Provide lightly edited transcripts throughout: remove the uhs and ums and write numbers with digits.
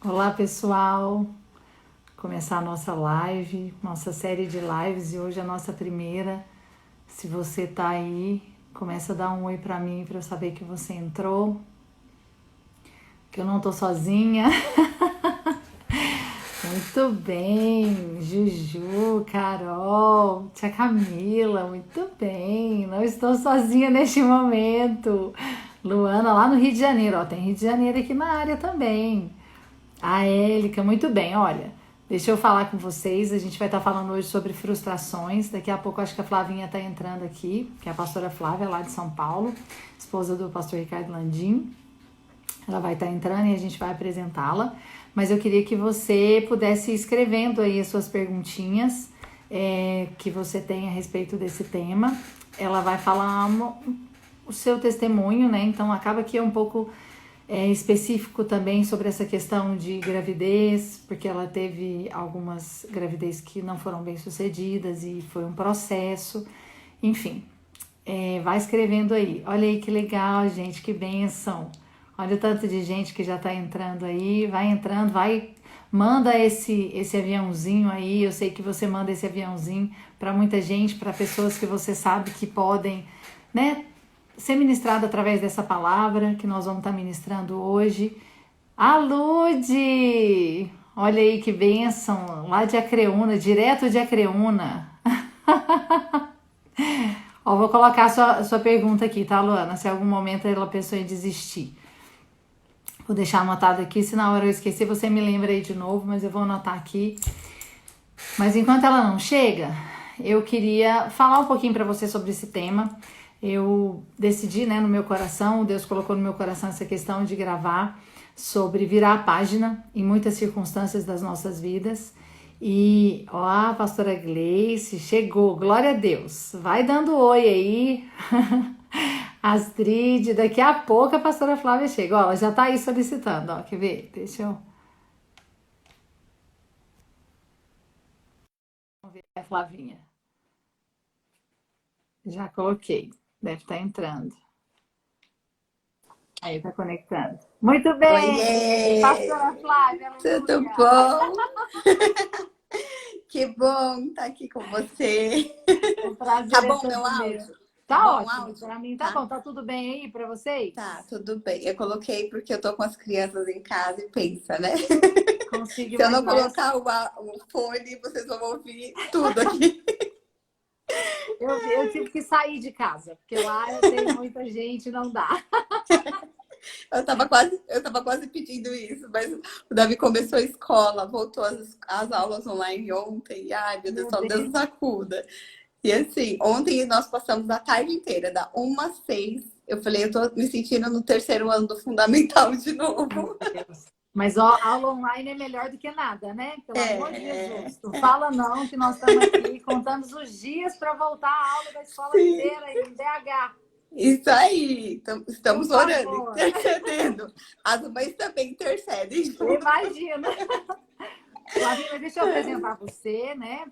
Olá, pessoal! Começar a nossa live, nossa série de lives e hoje a nossa primeira. Se você tá aí, começa a dar um oi pra mim pra eu saber que você entrou, que eu não tô sozinha. Muito bem, Juju, Carol, tia Camila, muito bem. Não estou sozinha neste momento. Luana lá no Rio de Janeiro, ó, tem Rio de Janeiro aqui na área também. A Élica, muito bem. Olha, deixa eu falar com vocês. A gente vai estar falando hoje sobre frustrações. Daqui a pouco acho que a Flavinha está entrando aqui, que é a pastora Flávia, lá de São Paulo, esposa do pastor Ricardo Landim. Ela vai estar entrando e a gente vai apresentá-la. Mas eu queria que você pudesse ir escrevendo aí as suas perguntinhas que você tem a respeito desse tema. Ela vai falar o seu testemunho, né? Então acaba que é um pouco específico também sobre essa questão de gravidez, porque ela teve algumas gravidez que não foram bem sucedidas e foi um processo. Enfim, vai escrevendo aí. Olha aí que legal, gente, que bênção. Olha o tanto de gente que já está entrando aí. Vai entrando, vai. Manda esse aviãozinho aí. Eu sei que você manda esse aviãozinho para muita gente, para pessoas que você sabe que podem, né, ser ministrado através dessa palavra que nós vamos estar ministrando hoje. A Lude! Olha aí que bênção, lá de Acreúna, direto de Acreúna. Ó, vou colocar a sua pergunta aqui, tá, Luana? Se em algum momento ela pensou em desistir. Vou deixar anotado aqui, se na hora eu esquecer, você me lembra aí de novo, mas eu vou anotar aqui. Mas enquanto ela não chega, eu queria falar um pouquinho para você sobre esse tema. Eu decidi, né, no meu coração, Deus colocou no meu coração essa questão de gravar sobre virar a página em muitas circunstâncias das nossas vidas. E, ó, a pastora Gleice chegou, glória a Deus. Vai dando oi aí. Astrid, daqui a pouco a pastora Flávia chega. Ó, ela já tá aí solicitando, ó, quer ver? Deixa eu... Vamos ver a Flavinha. Já coloquei. Deve estar entrando. Aí, tá conectando. Muito bem! Oiê! Pastora Flávia, Tudo aleluia! bom? Que bom estar aqui com você. O Tá prazer é bom todo meu meu. áudio? Tá Tá bom o ótimo, áudio? pra mim tá Tá? bom. Tá tudo bem aí pra Tá, vocês? tudo bem. Eu coloquei porque eu tô com as crianças em casa e pensa, né? Consigo Se eu não imaginar. colocar o fone, vocês vão ouvir tudo aqui. Eu tive que sair de casa, porque lá eu tenho muita gente, não dá. Eu tava quase pedindo isso, mas o Davi começou a escola, voltou às aulas online ontem. E, ai, meu Deus, Meu só Deus Deus. nos acuda. E assim, ontem nós passamos a tarde inteira, da 1 às 6. Eu falei, eu tô me sentindo no terceiro ano do fundamental de Meu novo. Deus. Mas ó, aula online é melhor do que nada, né? Pelo amor de É, Jesus. Não fala não, que nós estamos aqui contando os dias para voltar à aula da escola sim, mineira em BH. isso aí. Por Estamos orando, favor. intercedendo. As mães também intercedem junto. Imagina. Flavinha, mas deixa eu apresentar você, né?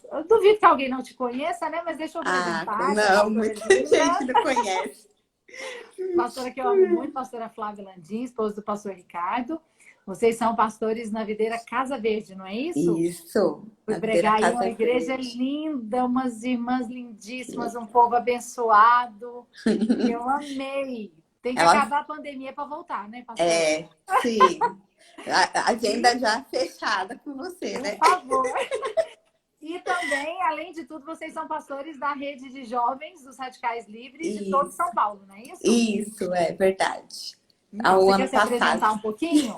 Eu duvido que alguém não te conheça, né? Mas deixa eu Ah, apresentar essa não, pastora muita gente linda. não conhece. Pastora que eu amo muito, pastora Flávia Landim, esposa do pastor Ricardo. Vocês são pastores na videira Casa Verde, não é isso? Isso, Fui na videira pregar aí uma Casa igreja Verde. linda, umas irmãs lindíssimas, um povo abençoado. E eu amei. Tem que Ela acabar a pandemia para voltar, né, pastora? sim. A E, agenda já fechada com você, por né? favor. E também, além de tudo, vocês são pastores da rede de jovens dos Radicais Livres de todo São Isso, Paulo, não é isso? isso é verdade. Há Então, um você quer ano se passado. apresentar um pouquinho?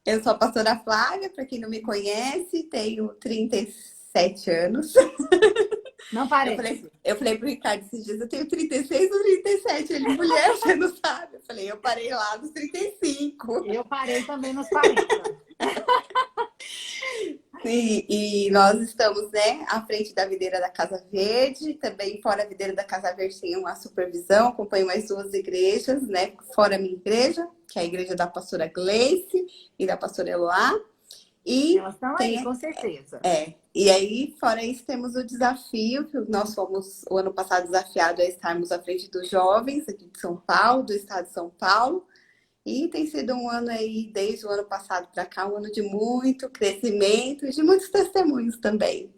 Eu sou a pastora Flávia, para quem não me conhece, tenho 37 anos. Não Eu falei, parece. eu falei pro Ricardo esses dias, eu tenho 36 ou 37. Ele, mulher, você não sabe. Eu falei, eu parei lá nos 35. Eu parei também nos 40. E nós estamos, né, à frente da videira da Casa Verde, também fora a videira da Casa Verde tem uma supervisão, acompanho mais duas igrejas, né, fora a minha igreja, que é a igreja da pastora Gleice e da pastora Eloá, e Elas estão aí, tem, com certeza. e aí, fora isso, temos o desafio, que nós fomos, o ano passado, desafiados a estarmos à frente dos jovens aqui de São Paulo, do estado de São Paulo, E tem sido um ano aí, desde o ano passado para cá, um ano de muito crescimento e de muitos testemunhos também.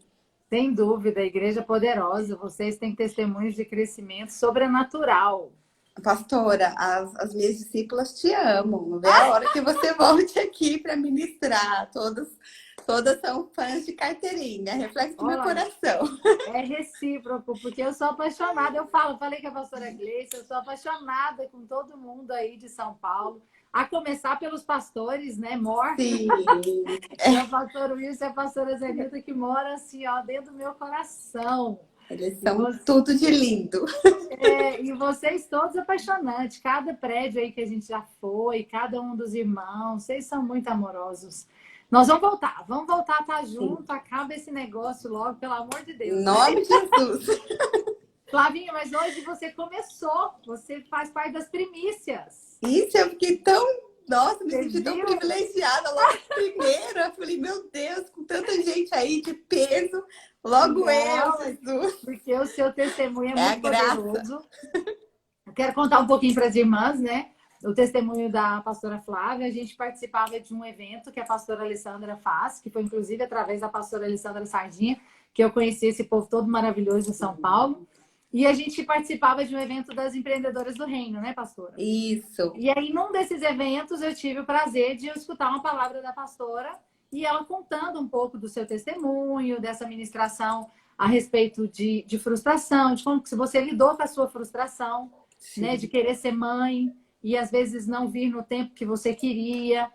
Sem dúvida, a igreja é poderosa, vocês têm testemunhos de crescimento sobrenatural. Pastora, as minhas discípulas te amam. Não vê a hora que você volte aqui para ministrar. Todas são fãs de carteirinha, reflexo do meu Olha, coração. é recíproco, porque eu sou apaixonada. Falei com a pastora Gleice, eu sou apaixonada com todo mundo aí de São Paulo. A começar pelos pastores, né, Mor? Sim, É o pastor Wilson e a pastora Zenilda que moram assim, ó, dentro do meu coração. eles E, são tudo de lindo. e vocês todos apaixonantes. Cada prédio aí que a gente já foi, cada um dos irmãos, vocês são muito amorosos. Nós vamos voltar a estar Sim. junto. Acaba esse negócio logo, pelo amor de Em Deus, né? nome de Jesus. Flavinha, mas hoje você começou, você faz parte das primícias. Isso, eu fiquei tão. Nossa, me Você senti tão viu? privilegiada logo primeiro. Eu falei, meu Deus, com tanta gente aí de peso, logo eu, Não, Jesus. porque o seu testemunho é É a muito graça. poderoso. Eu quero contar um pouquinho para as irmãs, né? O testemunho da pastora Flávia. A gente participava de um evento que a pastora Alessandra faz, que foi inclusive através da pastora Alessandra Sardinha, que eu conheci esse povo todo maravilhoso de São Paulo. E a gente participava de um evento das empreendedoras do reino, né, pastora? Isso. E aí, num desses eventos, eu tive o prazer de escutar uma palavra da pastora e ela contando um pouco do seu testemunho, dessa ministração a respeito de frustração, de como que você lidou com a sua frustração, né, de querer ser mãe e às vezes não vir no tempo que você queria.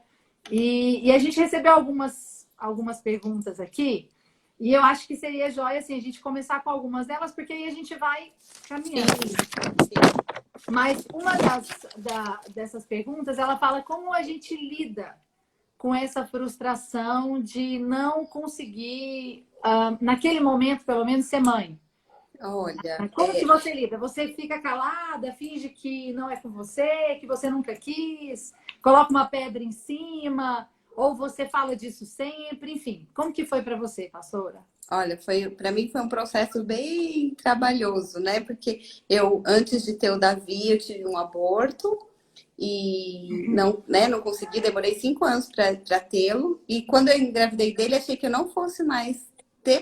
E a gente recebeu algumas perguntas aqui. E eu acho que seria joia assim, a gente começar com algumas delas, porque aí a gente vai caminhando. Mas uma dessas perguntas, ela fala como a gente lida com essa frustração de não conseguir, naquele momento, pelo menos, ser mãe. Olha, Como que você lida? Você fica calada, finge que não é com você, que você nunca quis, coloca uma pedra em cima, ou você fala disso sempre, enfim. Como que foi para você, pastora? olha, para mim foi um processo bem trabalhoso, né? Porque eu, antes de ter o Davi, eu tive um aborto e não, né, não consegui, demorei 5 anos para tê-lo. E quando eu engravidei dele, achei que eu não fosse mais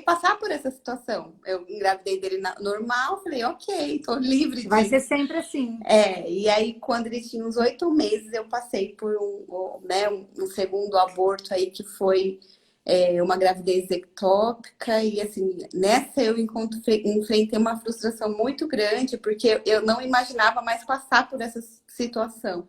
passar por essa situação. Eu engravidei dele normal, falei, ok, tô livre Vai disso. ser sempre assim. E aí quando ele tinha uns 8 meses, eu passei por um segundo aborto aí que foi uma gravidez ectópica e assim, nessa eu enfrentei uma frustração muito grande, porque eu não imaginava mais passar por essa situação.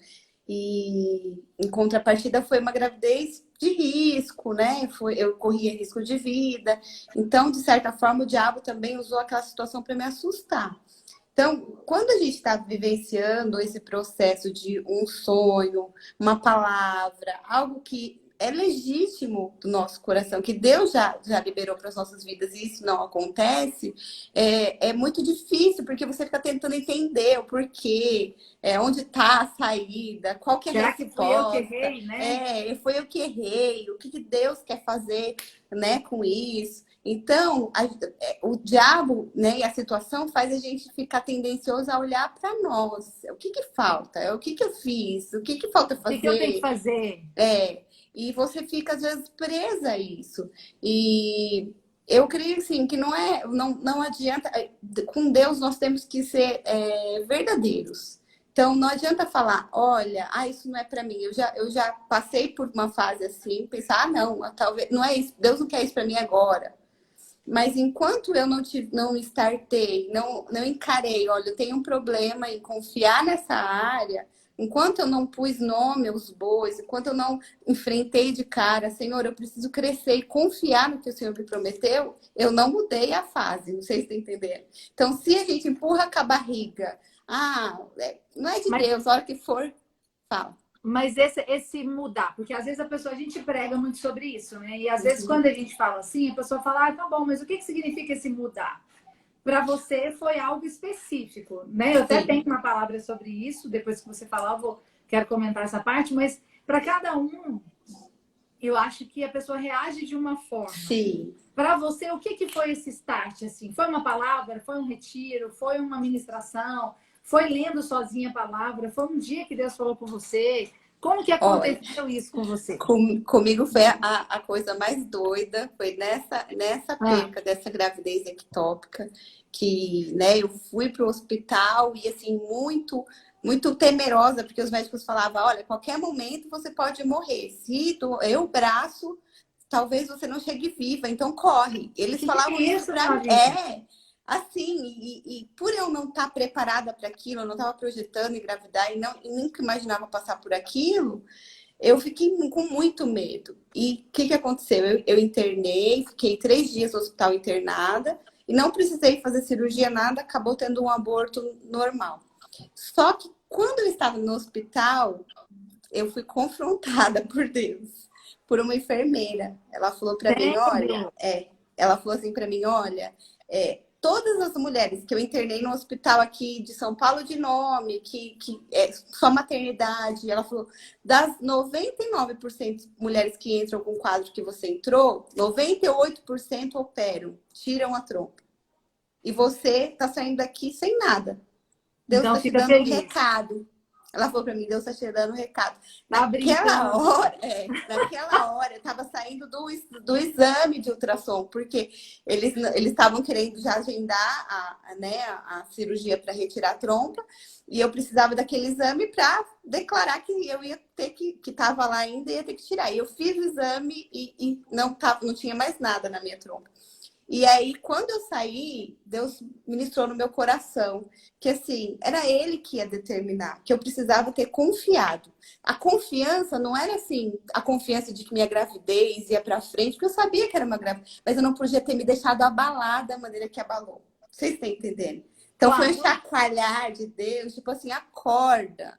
E em contrapartida foi uma gravidez de risco, né? Eu corria risco de vida. Então, de certa forma, o diabo também usou aquela situação para me assustar. Então, quando a gente está vivenciando esse processo de um sonho, uma palavra, algo que é legítimo do nosso coração, que Deus já liberou para as nossas vidas e isso não acontece, é muito difícil, porque você fica tentando entender o porquê, onde está a saída, qual que é a Será que fui eu que resposta. errei, né? Foi eu que errei, o que Deus quer fazer, né, com isso. Então, o diabo, né, e a situação faz a gente ficar tendencioso a olhar para nós. O que falta? O que eu fiz? O que falta O que eu tenho que fazer? fazer? E você fica, às vezes, presa a isso. E eu creio, assim, que não adianta... Com Deus, nós temos que ser verdadeiros. Então, não adianta falar, olha, isso não é para mim. Eu já passei por uma fase assim, pensar, não, talvez, não é isso, Deus não quer isso para mim agora. Mas enquanto eu não startei, não encarei, olha, eu tenho um problema em confiar nessa área, enquanto eu não pus nome aos bois, enquanto eu não enfrentei de cara, Senhor, eu preciso crescer e confiar no que o Senhor me prometeu, eu não mudei a fase, não sei se está entendendo. Então, se a gente empurra com a barriga, não é de Deus, a hora que for, fala. Mas esse mudar, porque às vezes a gente prega muito sobre isso, né? E às vezes quando a gente fala assim, a pessoa fala, tá bom, mas o que significa esse mudar? Para você foi algo específico, né? Eu até tenho uma palavra sobre isso, depois que você falar, quero comentar essa parte, mas para cada um, eu acho que a pessoa reage de uma forma. Sim. Para você, o que foi esse start, assim? Foi uma palavra? Foi um retiro? Foi uma ministração? Foi lendo sozinha a palavra? Foi um dia que Deus falou com você? Como que Olha, aconteceu isso com você? comigo foi a coisa mais doida, foi nessa Ah, perca dessa gravidez ectópica, que, né, eu fui para o hospital e, assim, muito temerosa, porque os médicos falavam, olha, a qualquer momento você pode morrer. Se doer o braço, talvez você não chegue viva, então corre. Eles que falavam é isso isso, para mim. Flavinha? Assim, e por eu não estar preparada para aquilo, eu não estava projetando engravidar e nunca imaginava passar por aquilo, eu fiquei com muito medo. E o que aconteceu? Eu internei, fiquei 3 dias no hospital internada e não precisei fazer cirurgia, nada, acabou tendo um aborto normal. Só que quando eu estava no hospital, eu fui confrontada por Deus, por uma enfermeira. Ela falou para mim, olha, Sério? ela falou assim para mim, olha, todas as mulheres que eu internei no hospital aqui de São Paulo de nome, que é só maternidade, ela falou, das 99% mulheres que entram com o quadro que você entrou, 98% operam, tiram a trompa. E você está saindo daqui sem nada. Deus Então está te fica dando um feliz. recado. Ela falou para mim, Deus está te dando um recado. Tá brincando. Naquela hora, eu estava saindo do exame de ultrassom, porque eles estavam querendo já agendar né, a cirurgia para retirar a trompa, e eu precisava daquele exame para declarar que eu ia ter que estava lá ainda e ia ter que tirar. E eu fiz o exame e não tinha mais nada na minha trompa. E aí, quando eu saí, Deus ministrou no meu coração que, assim, era Ele que ia determinar, que eu precisava ter confiado. A confiança não era, assim, a confiança de que minha gravidez ia para frente, porque eu sabia que era uma gravidez, mas eu não podia ter me deixado abalar da maneira que abalou. Vocês estão entendendo? Então, foi um Claro. chacoalhar de Deus, tipo assim, acorda.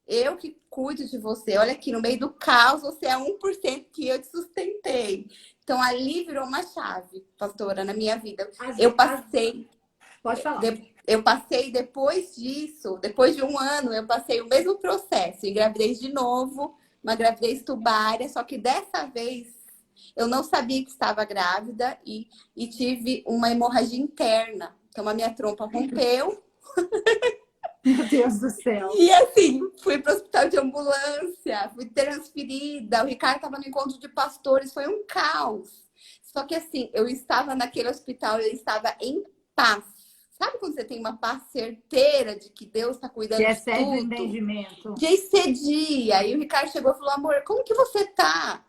Eu que cuido de você. Olha aqui, no meio do caos, você é 1% que eu te sustentei. Então, ali virou uma chave, pastora, na minha vida. As, Eu as... passei, Pode falar. eu passei depois disso, depois de um ano, eu passei o mesmo processo. Engravidez de novo, uma gravidez tubária, só que dessa vez eu não sabia que estava grávida e tive uma hemorragia interna. Então, a minha trompa rompeu. Meu Deus do céu. E assim, fui para o hospital de ambulância, fui transferida. O Ricardo estava no encontro de pastores, foi um caos. Só que assim, eu estava naquele hospital, eu estava em paz. Sabe quando você tem uma paz certeira de que Deus está Que cuidando de excede o tudo? entendimento. De exceder. Aí o Ricardo chegou e falou: amor, como que você tá?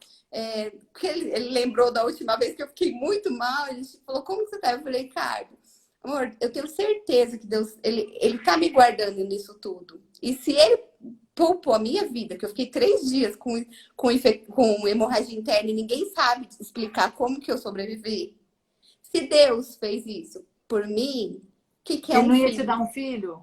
Porque ele lembrou da última vez que eu fiquei muito mal. Ele falou: como que você tá? Eu falei: Ricardo, amor, eu tenho certeza que Deus, ele tá me guardando nisso tudo. E se ele poupou a minha vida, que eu fiquei 3 dias com hemorragia interna e ninguém sabe explicar como que eu sobrevivi. Se Deus fez isso por mim, o que é Ele um não ia te filho? dar um filho?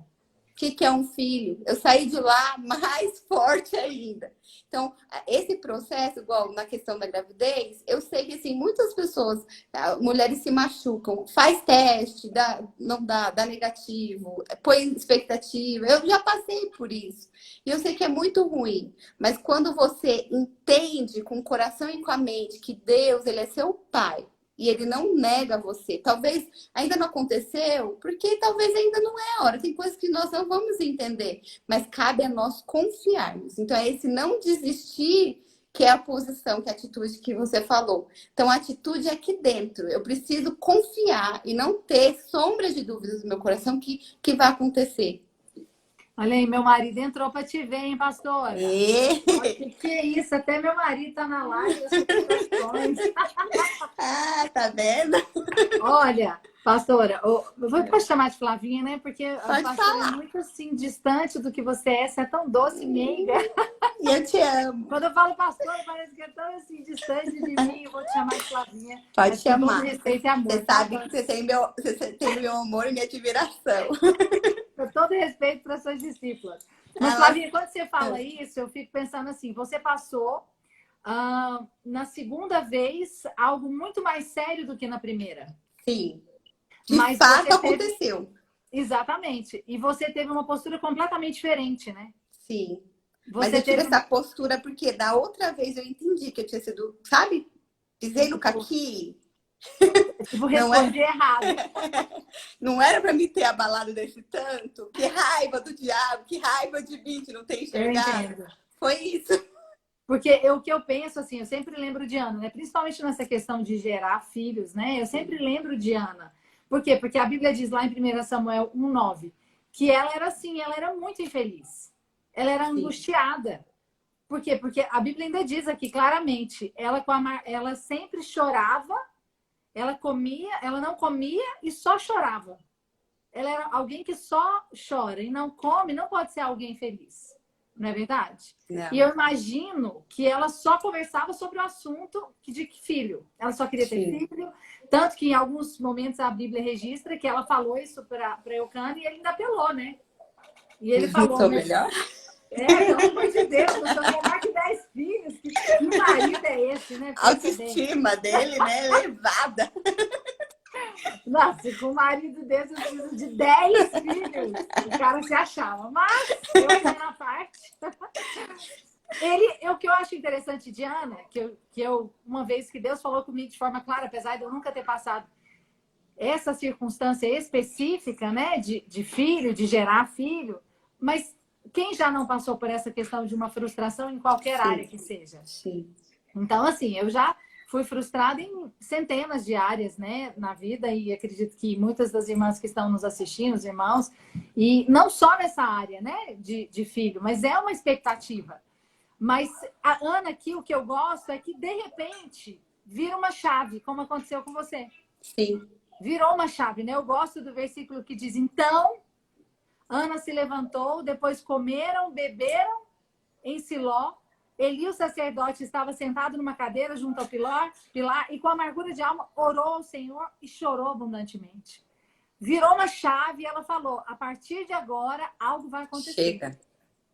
Que é um filho? Eu saí de lá mais forte ainda. Então, esse processo, igual na questão da gravidez, eu sei que assim, muitas pessoas, mulheres se machucam, faz teste, não dá negativo, põe expectativa. Eu já passei por isso. E eu sei que é muito ruim. Mas quando você entende com o coração e com a mente que Deus, ele é seu pai, e ele não nega você. Talvez ainda não aconteceu, porque talvez ainda não é a hora. Tem coisas que nós não vamos entender, mas cabe a nós confiarmos. Então, é esse não desistir que é a posição, que é a atitude que você falou. Então, a atitude é aqui dentro. Eu preciso confiar e não ter sombras de dúvidas no meu coração que vai acontecer. Olha aí, meu marido entrou para te ver, hein, pastora? Olha, E... que é isso? Até meu marido tá na live, as superações. Ah, tá vendo? Olha, pastora, posso chamar de Flavinha, né? Porque a Pode pastora é falar. muito assim, distante do que você é tão doce e meiga. E eu te amo. Quando eu falo pastora, parece que é tão assim, distante de mim, eu vou te chamar de Flavinha, Pode mas com todo chamar. respeito e amor, Você tá? sabe que você tem meu amor e minha admiração. Com todo respeito para suas discípulas. Mas, Elas... Flavinha, quando você fala isso, eu fico pensando assim: você passou na segunda vez algo muito mais sério do que na primeira. Sim, de Mas fato você teve. aconteceu. Exatamente. E você teve uma postura completamente diferente, né? Sim. Mas Você eu tive teve. essa postura porque da outra vez eu entendi que eu tinha sido, sabe? Pisei no Tipo, caqui. tipo Não é, respondi errado. não era para me ter abalado desse tanto. Que raiva do diabo, que raiva de mim de não ter Eu enxergado. entendo. Foi isso. Porque o que eu penso, assim, eu sempre lembro de Ana, né? Principalmente nessa questão de gerar filhos, né? Eu sempre lembro de Ana. Por quê? Porque a Bíblia diz lá em 1 Samuel 1:9 que ela era assim, ela era muito infeliz. Ela era Sim. angustiada. Por quê? Porque a Bíblia ainda diz aqui claramente, ela sempre chorava, ela comia, ela não comia e só chorava. Ela era alguém que só chora e não come, não pode ser alguém feliz. Não é verdade? E Não. eu imagino que ela só conversava sobre o assunto de filho. Ela só queria ter Sim. filho. Tanto que em alguns momentos a Bíblia registra que ela falou isso para Eucana e ele ainda apelou, né? E ele falou, Sou né? melhor? Pelo amor de Deus, eu sou melhor que 10 filhos. Que marido é esse, né? A Pensa bem. autoestima dele, né? Elevada. Nossa, com um marido desse eu preciso de 10 filhos. O cara se achava. Mas, eu na parte. O que eu acho interessante de Ana, uma vez que Deus falou comigo de forma clara, apesar de eu nunca ter passado essa circunstância específica, né, de filho, de gerar filho, mas quem já não passou por essa questão de uma frustração em qualquer área Sim, que seja? sim. Então, assim, eu já fui frustrada em centenas de áreas, né, na vida, e acredito que muitas das irmãs que estão nos assistindo, os irmãos, e não só nessa área, né, de filho, mas é uma expectativa. Mas a Ana aqui, o que eu gosto é que, de repente, vira uma chave, como aconteceu com você. Sim. Virou uma chave, né? Eu gosto do versículo que diz: então, Ana se levantou, depois comeram, beberam em Siló. Eli, o sacerdote, estava sentado numa cadeira junto ao pilar e com amargura de alma orou ao Senhor e chorou abundantemente. Virou uma chave e ela falou: a partir de agora, algo vai acontecer. Chega.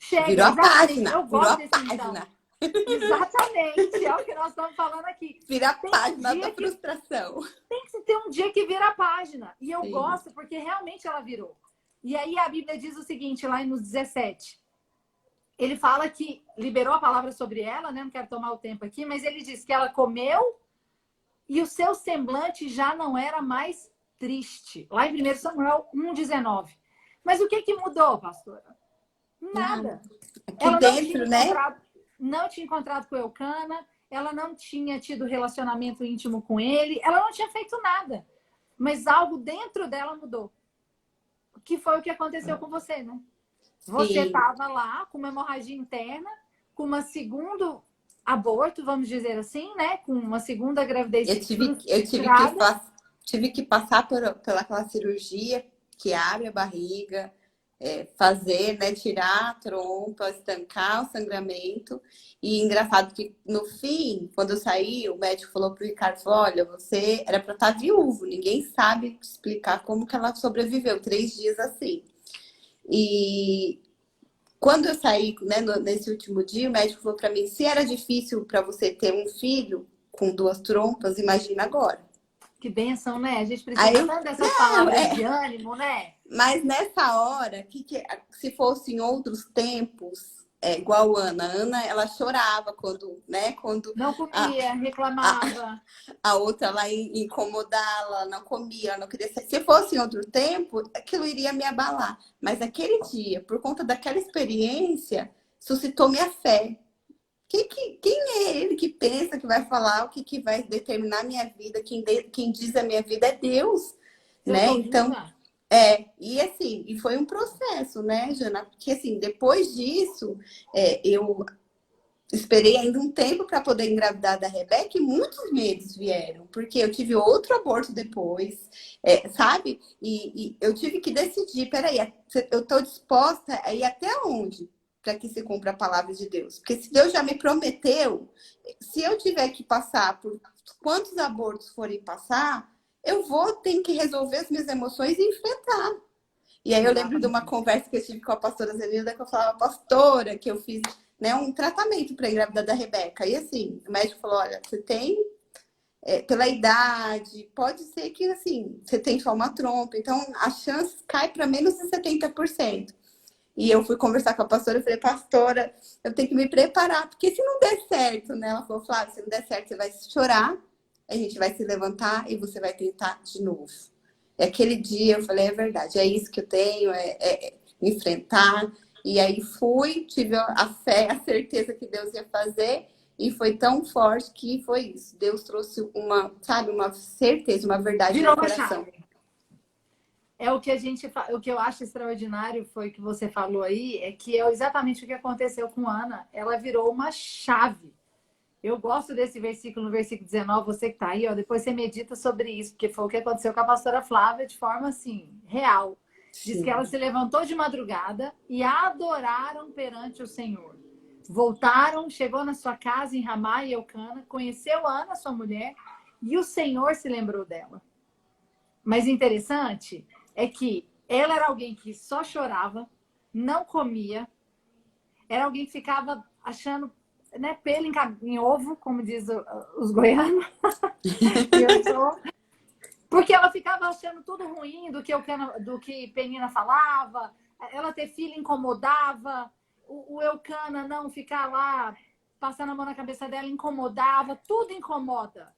Chega, Virou a exatamente. página. Eu Virou gosto a desse então. página. Exatamente, é o que nós estamos falando aqui. Vira a Tem um página da dia que frustração. tem que ter um dia que vira a página. E eu Sim. gosto porque realmente ela virou. E aí a Bíblia diz o seguinte, lá nos 17. Ele fala que liberou a palavra sobre ela, né? Não quero tomar o tempo aqui, mas ele diz que ela comeu e o seu semblante já não era mais triste. Lá em 1 Samuel 1:19. Mas o que que mudou, pastora? Nada. Nada. Aqui Ela dentro, né? não tinha encontrado com Eucana, ela não tinha tido relacionamento íntimo com ele, ela não tinha feito nada. Mas algo dentro dela mudou. Que foi o que aconteceu com você, né? Você Sim. estava lá com uma hemorragia interna, com uma segundo aborto, vamos dizer assim, né? Com uma segunda gravidez Eu frustrada. tive que passar pela aquela cirurgia que abre a barriga, fazer, né, tirar a trompa, estancar o sangramento. E engraçado que no fim, quando eu saí, o médico falou pro Ricardo, falou, olha, você era para estar viúvo, ninguém sabe explicar como que ela sobreviveu 3 dias assim. E quando eu saí, né, nesse último dia, o médico falou para mim, se era difícil para você ter um filho com 2 trompas, imagina agora. Que bênção, né? A gente Aí precisa eu, tanto dessas não, palavras de ânimo, né? mas nessa hora, se fosse em outros tempos, igual Ana, ela chorava quando, né, quando Não a, comia, a, reclamava. a outra lá incomodá-la, não comia, ela não queria sair. Se fosse em outro tempo, aquilo iria me abalar. Mas aquele dia, por conta daquela experiência, suscitou minha fé. Quem é ele que pensa que vai falar o que vai determinar a minha vida? Quem diz a minha vida é Deus, Se eu né? tô Então, viva. e assim, e foi um processo, né, Jana? Porque assim, depois disso, eu esperei ainda um tempo para poder engravidar da Rebeca e muitos medos vieram, porque eu tive outro aborto depois, sabe? E eu tive que decidir, peraí, eu estou disposta a ir até onde? Para que se cumpra a palavra de Deus. Porque se Deus já me prometeu, se eu tiver que passar por quantos abortos forem passar, eu vou ter que resolver as minhas emoções e enfrentar. E aí eu lembro de uma Exatamente. conversa que eu tive com a pastora Zenilda, que eu falava, pastora, que eu fiz, né, um tratamento para engravidar da Rebeca. E assim, o médico falou, olha, você tem, pela idade, pode ser que assim, você tem só uma trompa, então a chance cai para menos de 70%. E eu fui conversar com a pastora e falei, pastora, eu tenho que me preparar, porque se não der certo, né? Ela falou, Flávia, se não der certo, você vai chorar, a gente vai se levantar e você vai tentar de novo. E aquele dia eu falei, é verdade, é isso que eu tenho, enfrentar. E aí fui, tive a fé, a certeza que Deus ia fazer, e foi tão forte que foi isso. Deus trouxe uma, sabe, uma certeza, uma verdade no Virou meu uma coração. chave. É o que o que eu acho extraordinário foi que você falou aí, é que é exatamente o que aconteceu com Ana. Ela virou uma chave. Eu gosto desse versículo, no versículo 19, você que está aí, ó, depois você medita sobre isso, porque foi o que aconteceu com a pastora Flávia de forma assim, real. Diz que ela Sim, se levantou de madrugada e adoraram perante o Senhor. Voltaram, chegou na sua casa em Ramá e Eucana, conheceu Ana, sua mulher, e o Senhor se lembrou dela. Mas interessante é que ela era alguém que só chorava, não comia, era alguém que ficava achando, né, pelo em ovo, como diz os goianos. E eu sou. Porque ela ficava achando tudo ruim do que Penina falava, ela ter filho incomodava, o Eucana não ficar lá passando a mão na cabeça dela incomodava, tudo incomoda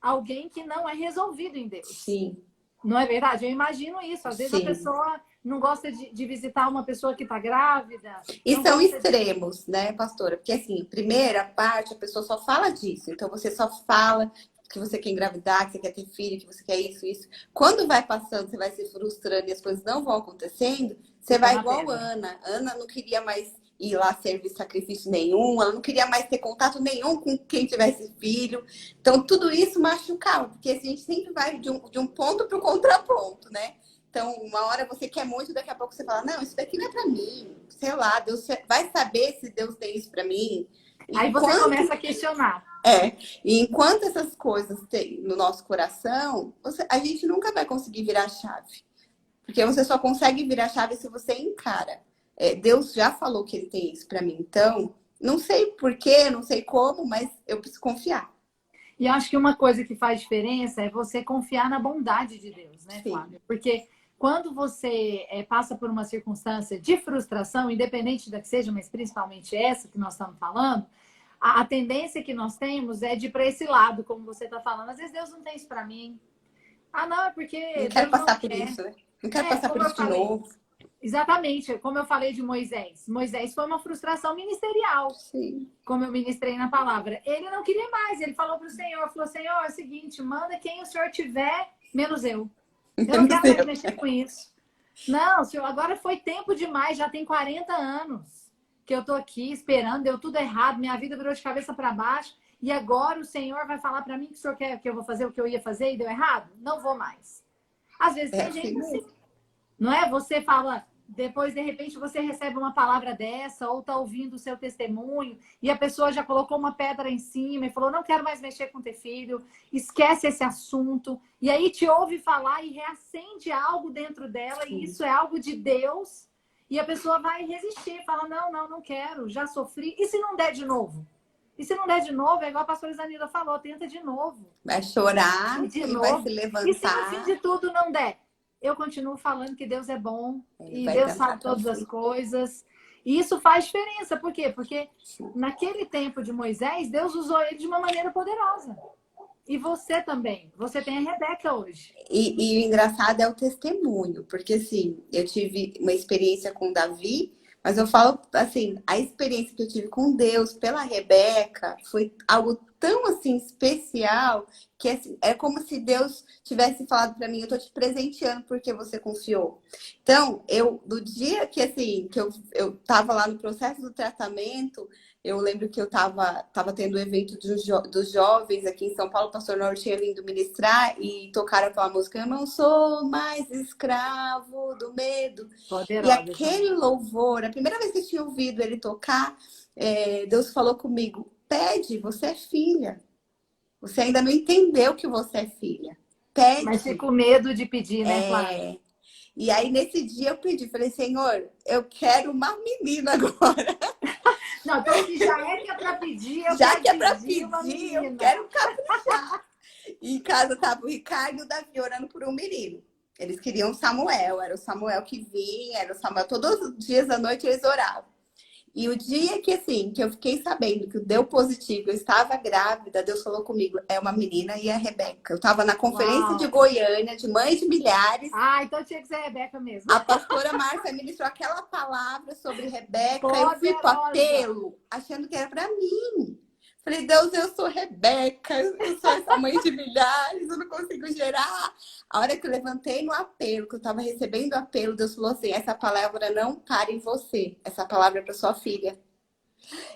alguém que não é resolvido em Deus. sim, Não é verdade? Eu imagino isso. Às vezes a sim. pessoa não gosta de visitar uma pessoa que está grávida, E não são gosta de. extremos, né, pastora? Porque assim, primeira parte, a pessoa só fala disso. Então você só fala que você quer engravidar, que você quer ter filho, que você quer isso, isso. Quando vai passando, você vai se frustrando e as coisas não vão acontecendo, você Fica vai na igual pedra. Ana. Ana não queria mais ir lá servir sacrifício nenhum, ela não queria mais ter contato nenhum com quem tivesse filho. Então, tudo isso machucava, porque a gente sempre vai de um ponto para o contraponto, né? Então, uma hora você quer muito, daqui a pouco você fala, não, isso daqui não é para mim. Sei lá, Deus vai saber se Deus tem isso para mim. Aí você Enquanto começa a questionar. e enquanto essas coisas tem no nosso coração, a gente nunca vai conseguir virar a chave. Porque você só consegue virar a chave se você encara. Deus já falou que ele tem isso para mim. Então, não sei porquê, não sei como, mas eu preciso confiar. E acho que uma coisa que faz diferença é você confiar na bondade de Deus, né, Sim, Flávia? Porque quando você passa por uma circunstância de frustração, independente da que seja, mas principalmente essa que nós estamos falando, a tendência que nós temos é de ir para esse lado, como você está falando. Às vezes Deus não tem isso para mim. Ah, não, é não porque quero Deus não passar por quer. isso, né? Não quero passar por Como eu isso de falei. novo. Exatamente, como eu falei de Moisés. Moisés foi uma frustração ministerial, Sim. como eu ministrei na palavra. Ele não queria mais, ele falou para o Senhor, falou, Senhor, é o seguinte, manda quem o Senhor tiver, menos eu. Eu não Menos quero mais eu. mexer com isso. Não, Senhor, agora foi tempo demais, já tem 40 anos que eu tô aqui esperando, deu tudo errado, minha vida virou de cabeça para baixo, e agora o Senhor vai falar para mim que o Senhor quer que eu vou fazer o que eu ia fazer e deu errado? Não vou mais. Às vezes É tem assim gente assim, mesmo. não é? Você fala, depois de repente você recebe uma palavra dessa, ou está ouvindo o seu testemunho, e a pessoa já colocou uma pedra em cima e falou: não quero mais mexer com ter filho, esquece esse assunto, e aí te ouve falar e reacende algo dentro dela, e Sim. isso é algo de Deus, e a pessoa vai resistir, fala: não, não, não quero, já sofri, e se não der de novo? E se não der de novo, é igual a pastora Zanila falou, tenta de novo. Vai chorar E de e vai se novo. E se no fim levantar de tudo não der? Eu continuo falando que Deus é bom e e vai Deus tentar sabe até o todas as fim. coisas. E isso faz diferença. Por quê? Porque Sim. naquele tempo de Moisés, Deus usou ele de uma maneira poderosa. E você também. Você tem a Rebeca hoje. E o engraçado é o testemunho, porque assim, eu tive uma experiência com o Davi, mas eu falo assim, a experiência que eu tive com Deus pela Rebeca foi algo tão assim especial que assim, é como se Deus tivesse falado para mim, eu tô te presenteando porque você confiou. Então, eu do dia que assim, que eu tava lá no processo do tratamento, eu lembro que eu tava tendo o evento dos jovens aqui em São Paulo, o pastor Norte tinha vindo ministrar e tocaram aquela música, eu não sou mais escravo do medo. E Poderosa aquele também. louvor, a primeira vez que eu tinha ouvido ele tocar, Deus falou comigo, pede, você é filha. Você ainda não entendeu que você é filha. Mas Pede. fico com medo de pedir, né, Flávia? É... E aí, nesse dia, eu pedi, falei, Senhor, eu quero uma menina agora. Não, então se já é que é para pedir, eu Já quero que é para pedir uma pedir, eu menina. quero caprichar. E em casa tava o Ricardo e o Davi orando por um menino. Eles queriam Samuel, era o Samuel que vinha, era o Samuel. Todos os dias à noite eles oravam. E o dia que, assim, que eu fiquei sabendo que deu positivo, eu estava grávida, Deus falou comigo, é uma menina e é a Rebeca. Eu estava na conferência de Uau! Goiânia, de Mãe de Milhares. Ah, então tinha que ser a Rebeca mesmo. A pastora Márcia ministrou aquela palavra sobre Rebeca. Eu fui para o Poderosa! apelo, achando que era para mim. Falei, Deus, eu sou Rebeca, eu sou essa mãe de milhares, eu não consigo gerar. A hora que eu levantei no apelo, que eu estava recebendo o apelo, Deus falou assim, essa palavra não para em você, essa palavra é para sua filha.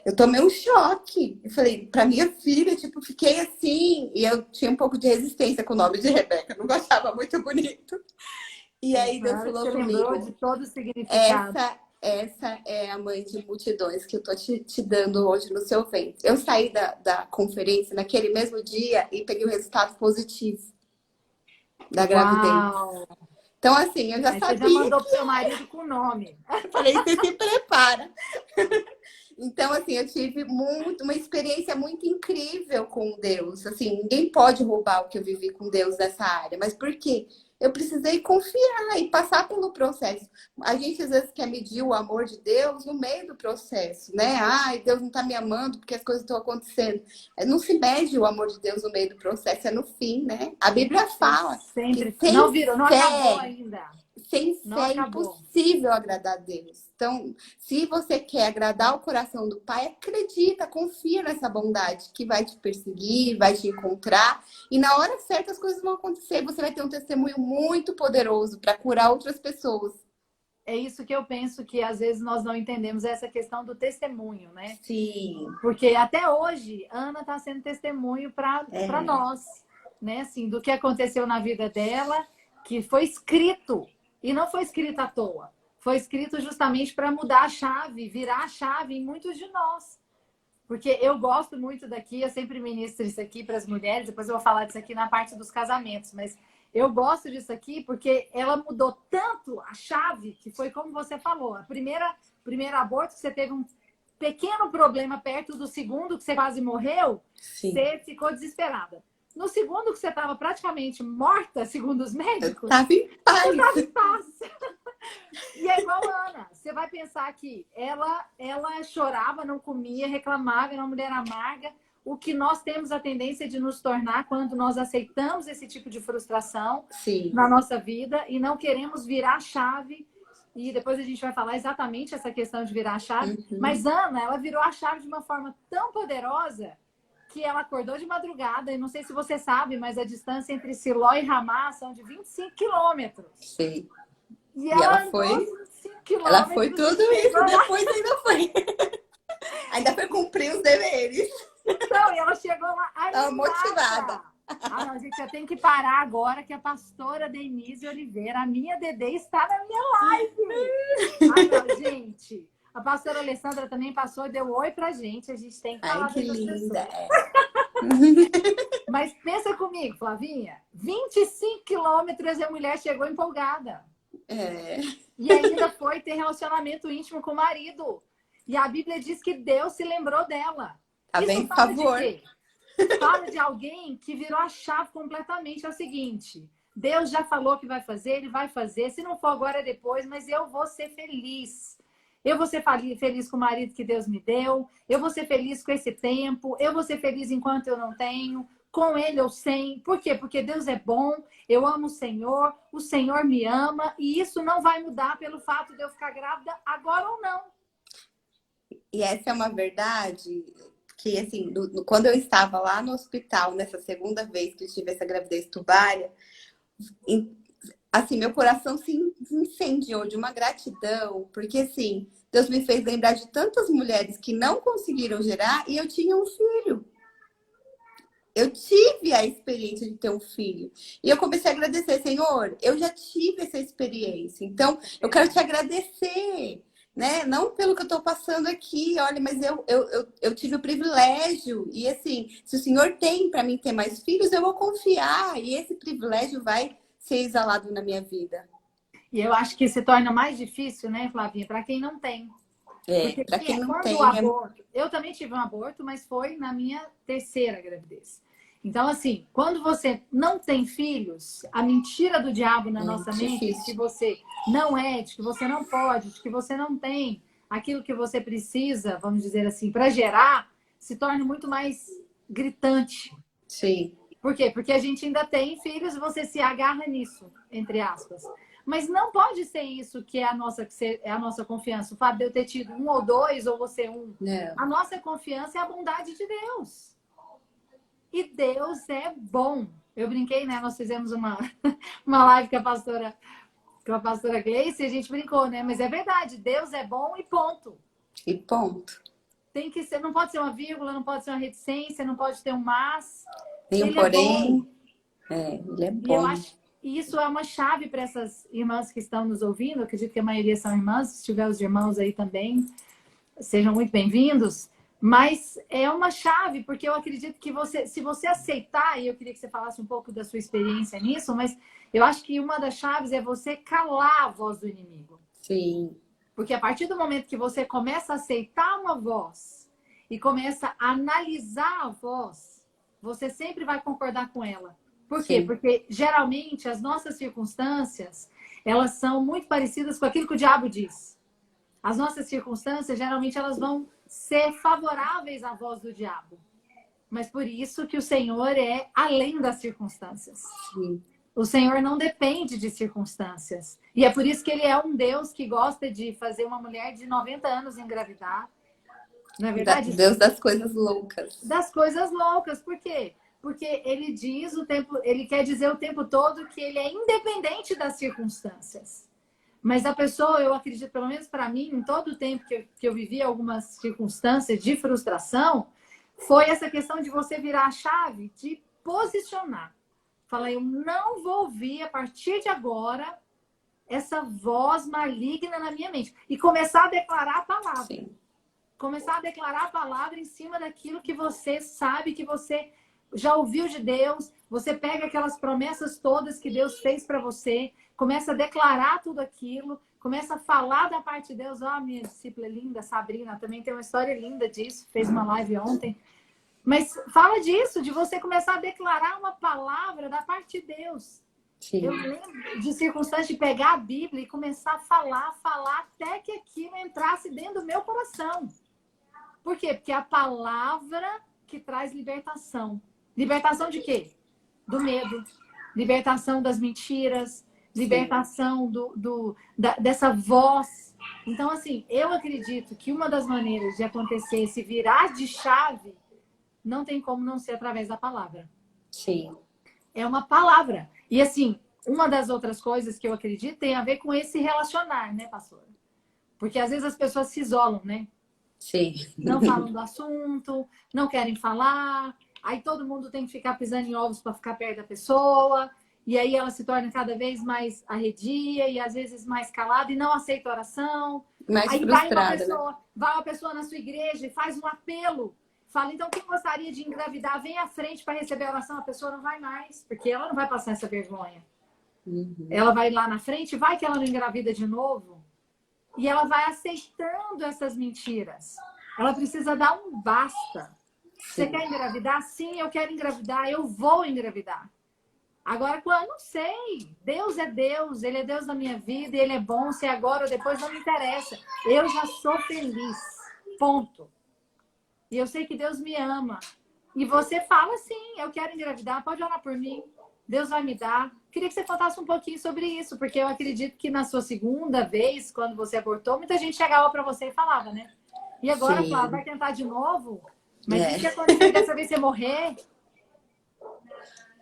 Eu tomei um choque. Eu falei, para minha filha, tipo, fiquei assim. E eu tinha um pouco de resistência com o nome de Rebeca, não gostava muito bonito. E aí Deus Agora que falou você lembrou de comigo, todo o significado. essa é a mãe de multidões que eu tô te dando hoje no seu ventre. Eu saí da conferência naquele mesmo dia e peguei o resultado positivo da gravidez. Uau! Então, assim, eu já Aí você já sabia mandou pro seu marido com o nome. eu falei, você se prepara. Então, assim, eu tive uma experiência muito incrível com Deus. Assim, ninguém pode roubar o que eu vivi com Deus nessa área. Mas por quê? Eu precisei confiar e passar pelo processo. A gente às vezes quer medir o amor de Deus no meio do processo, né? Ai, Deus não está me amando porque as coisas estão acontecendo. Não se mede o amor de Deus no meio do processo, é no fim, né? A Bíblia fala que Sempre. Não sem virou, não acabou fé ainda. sem Não fé é acabou. impossível agradar a Deus. Então, se você quer agradar o coração do Pai, acredita, confia nessa bondade que vai te perseguir, vai te encontrar. E na hora certa as coisas vão acontecer. Você vai ter um testemunho muito poderoso para curar outras pessoas. É isso que eu penso que às vezes nós não entendemos, essa questão do testemunho, né? Sim, Porque até hoje, Ana está sendo testemunho para é, nós, né? Assim, do que aconteceu na vida dela, que foi escrito, e não foi escrito à toa. Foi escrito justamente para mudar a chave, virar a chave em muitos de nós. Porque eu gosto muito daqui, eu sempre ministro isso aqui para as mulheres, depois eu vou falar disso aqui na parte dos casamentos, mas eu gosto disso aqui porque ela mudou tanto a chave, que foi como você falou, primeiro aborto, que você teve um pequeno problema perto do segundo, que você quase morreu, sim. você ficou desesperada. No segundo, que você estava praticamente morta, segundo os Eu médicos, estava em você estava em paz. paz. E é igual a Ana. Você vai pensar que ela chorava, não comia, reclamava, era uma mulher amarga. O que nós temos a tendência de nos tornar quando nós aceitamos esse tipo de frustração Sim. na nossa vida e não queremos virar a chave. E depois a gente vai falar exatamente essa questão de virar a chave. Uhum. Mas Ana, ela virou a chave de uma forma tão poderosa que ela acordou de madrugada. E não sei se você sabe, mas a distância entre Siló e Ramá são de 25 quilômetros. Sim. E E ela andou 5 ela foi quilômetros tudo e isso, chegou lá. depois ainda foi. Ainda foi cumprir os deveres. Então, e ela chegou lá Estava motivada. animada. Ah, não, gente, eu tenho que parar agora que a pastora Denise Oliveira, a minha Dedê, está na minha live. Ah, não, gente. A pastora Alessandra também passou e deu oi pra gente. A gente tem que Ai, falar que dessas linda. pessoas. Mas pensa comigo, Flavinha. 25 quilômetros e a mulher chegou empolgada. É. E ainda foi ter relacionamento íntimo com o marido. E a Bíblia diz que Deus se lembrou dela. Tá Isso bem, por fala de favor. quê? Fala de alguém que virou a chave completamente. É o seguinte, Deus já falou que vai fazer, Ele vai fazer. Se não for agora, é depois, mas eu vou ser feliz. Eu vou ser feliz com o marido que Deus me deu. Eu vou ser feliz com esse tempo. Eu vou ser feliz enquanto eu não tenho. Com ele ou sem. Por quê? Porque Deus é bom. Eu amo o Senhor me ama. E isso não vai mudar pelo fato de eu ficar grávida agora ou não. E essa é uma verdade que, assim, quando eu estava lá no hospital, nessa segunda vez que eu tive essa gravidez tubária, assim, meu coração se incendiou de uma gratidão, porque, assim, Deus me fez lembrar de tantas mulheres que não conseguiram gerar e eu tinha um filho. Eu tive a experiência de ter um filho. E eu comecei a agradecer, Senhor, eu já tive essa experiência. Então, eu quero te agradecer, né? Não pelo que eu estou passando aqui, olha, mas eu tive o privilégio. E assim, se o Senhor tem para mim ter mais filhos, eu vou confiar. E esse privilégio vai ser exalado na minha vida. E eu acho que se torna mais difícil, né, Flavinha, para quem não tem. Porque Para quem não quando tem, o aborto... Eu também tive um aborto, mas foi na minha terceira gravidez. Então, assim, quando você não tem filhos, a mentira do diabo na nossa mente, de que difícil. você não é, de que você não pode, de que você não tem, aquilo que você precisa, vamos dizer assim, para gerar, se torne muito mais gritante. Sim. Por quê? Porque a gente ainda tem filhos e você se agarra nisso, entre aspas. Mas não pode ser isso que é a nossa confiança. O fato de eu ter tido um ou dois, ou você um. Não. A nossa confiança é a bondade de Deus. E Deus é bom. Eu brinquei, né? Nós fizemos uma live com a pastora Gleice e a gente brincou, né? Mas é verdade, Deus é bom e ponto. E ponto. Tem que ser, não pode ser uma vírgula, não pode ser uma reticência, não pode ter um mas. Tem um Ele é bom. porém. Ele é E eu bom. acho que isso é uma chave para essas irmãs que estão nos ouvindo. Eu acredito que a maioria são irmãs. Se tiver os irmãos aí também, sejam muito bem-vindos. Mas é uma chave, porque eu acredito que você, se você aceitar, e eu queria que você falasse um pouco da sua experiência nisso, mas eu acho que uma das chaves é você calar a voz do inimigo. Sim. Porque a partir do momento que você começa a aceitar uma voz e começa a analisar a voz, você sempre vai concordar com ela. Por quê? Sim. Porque geralmente as nossas circunstâncias, elas são muito parecidas com aquilo que o diabo diz. As nossas circunstâncias, geralmente, elas vão ser favoráveis à voz do diabo. Mas por isso que o Senhor é além das circunstâncias. Sim. O Senhor não depende de circunstâncias. E é por isso que ele é um Deus que gosta de fazer uma mulher de 90 anos engravidar. Não é verdade? Deus das coisas loucas. Das coisas loucas. Por quê? Porque ele diz ele quer dizer o tempo todo que ele é independente das circunstâncias. Mas a pessoa, eu acredito, pelo menos para mim, em todo o tempo que eu vivi algumas circunstâncias de frustração, foi essa questão de você virar a chave, de posicionar. Fala, eu não vou ouvir a partir de agora essa voz maligna na minha mente. E começar a declarar a palavra. Sim. Começar a declarar a palavra em cima daquilo que você sabe, que você já ouviu de Deus. Você pega aquelas promessas todas que Deus fez para você, começa a declarar tudo aquilo, começa a falar da parte de Deus. Ó, minha discípula linda, Sabrina, também tem uma história linda disso, fez uma live ontem. Mas fala disso, de você começar a declarar uma palavra da parte de Deus. Sim. Eu lembro de circunstâncias de pegar a Bíblia e começar a falar até que aquilo entrasse dentro do meu coração. Por quê? Porque é a palavra que traz libertação. Libertação de quê? Do medo. Libertação das mentiras. Libertação dessa voz. Então, assim, eu acredito que uma das maneiras de acontecer esse virar de chave não tem como não ser através da palavra. Sim. É uma palavra. E, assim, uma das outras coisas que eu acredito tem a ver com esse relacionar, né, pastora? Porque, às vezes, as pessoas se isolam, né? Sim. Não falam do assunto, não querem falar. Aí todo mundo tem que ficar pisando em ovos para ficar perto da pessoa. E aí ela se torna cada vez mais arredia e às vezes mais calada e não aceita oração. Mais aí frustrada, vai uma pessoa na sua igreja e faz um apelo. Fala, então quem gostaria de engravidar, vem à frente para receber a oração. A pessoa não vai mais, porque ela não vai passar essa vergonha. Uhum. Ela vai lá na frente, vai que ela não engravida de novo. E ela vai aceitando essas mentiras. Ela precisa dar um basta. Você quer engravidar? Sim, eu quero engravidar. Eu vou engravidar. Agora, quando? Não sei. Deus é Deus. Ele é Deus da minha vida. E Ele é bom. Se é agora ou depois, não me interessa. Eu já sou feliz. Ponto. E eu sei que Deus me ama. E você fala, sim, eu quero engravidar. Pode orar por mim. Deus vai me dar. Queria que você contasse um pouquinho sobre isso, porque eu acredito que na sua segunda vez, quando você abortou, muita gente chegava para você e falava, né? E agora, Flávia, vai tentar de novo? Mas e se acontecer dessa vez você morrer?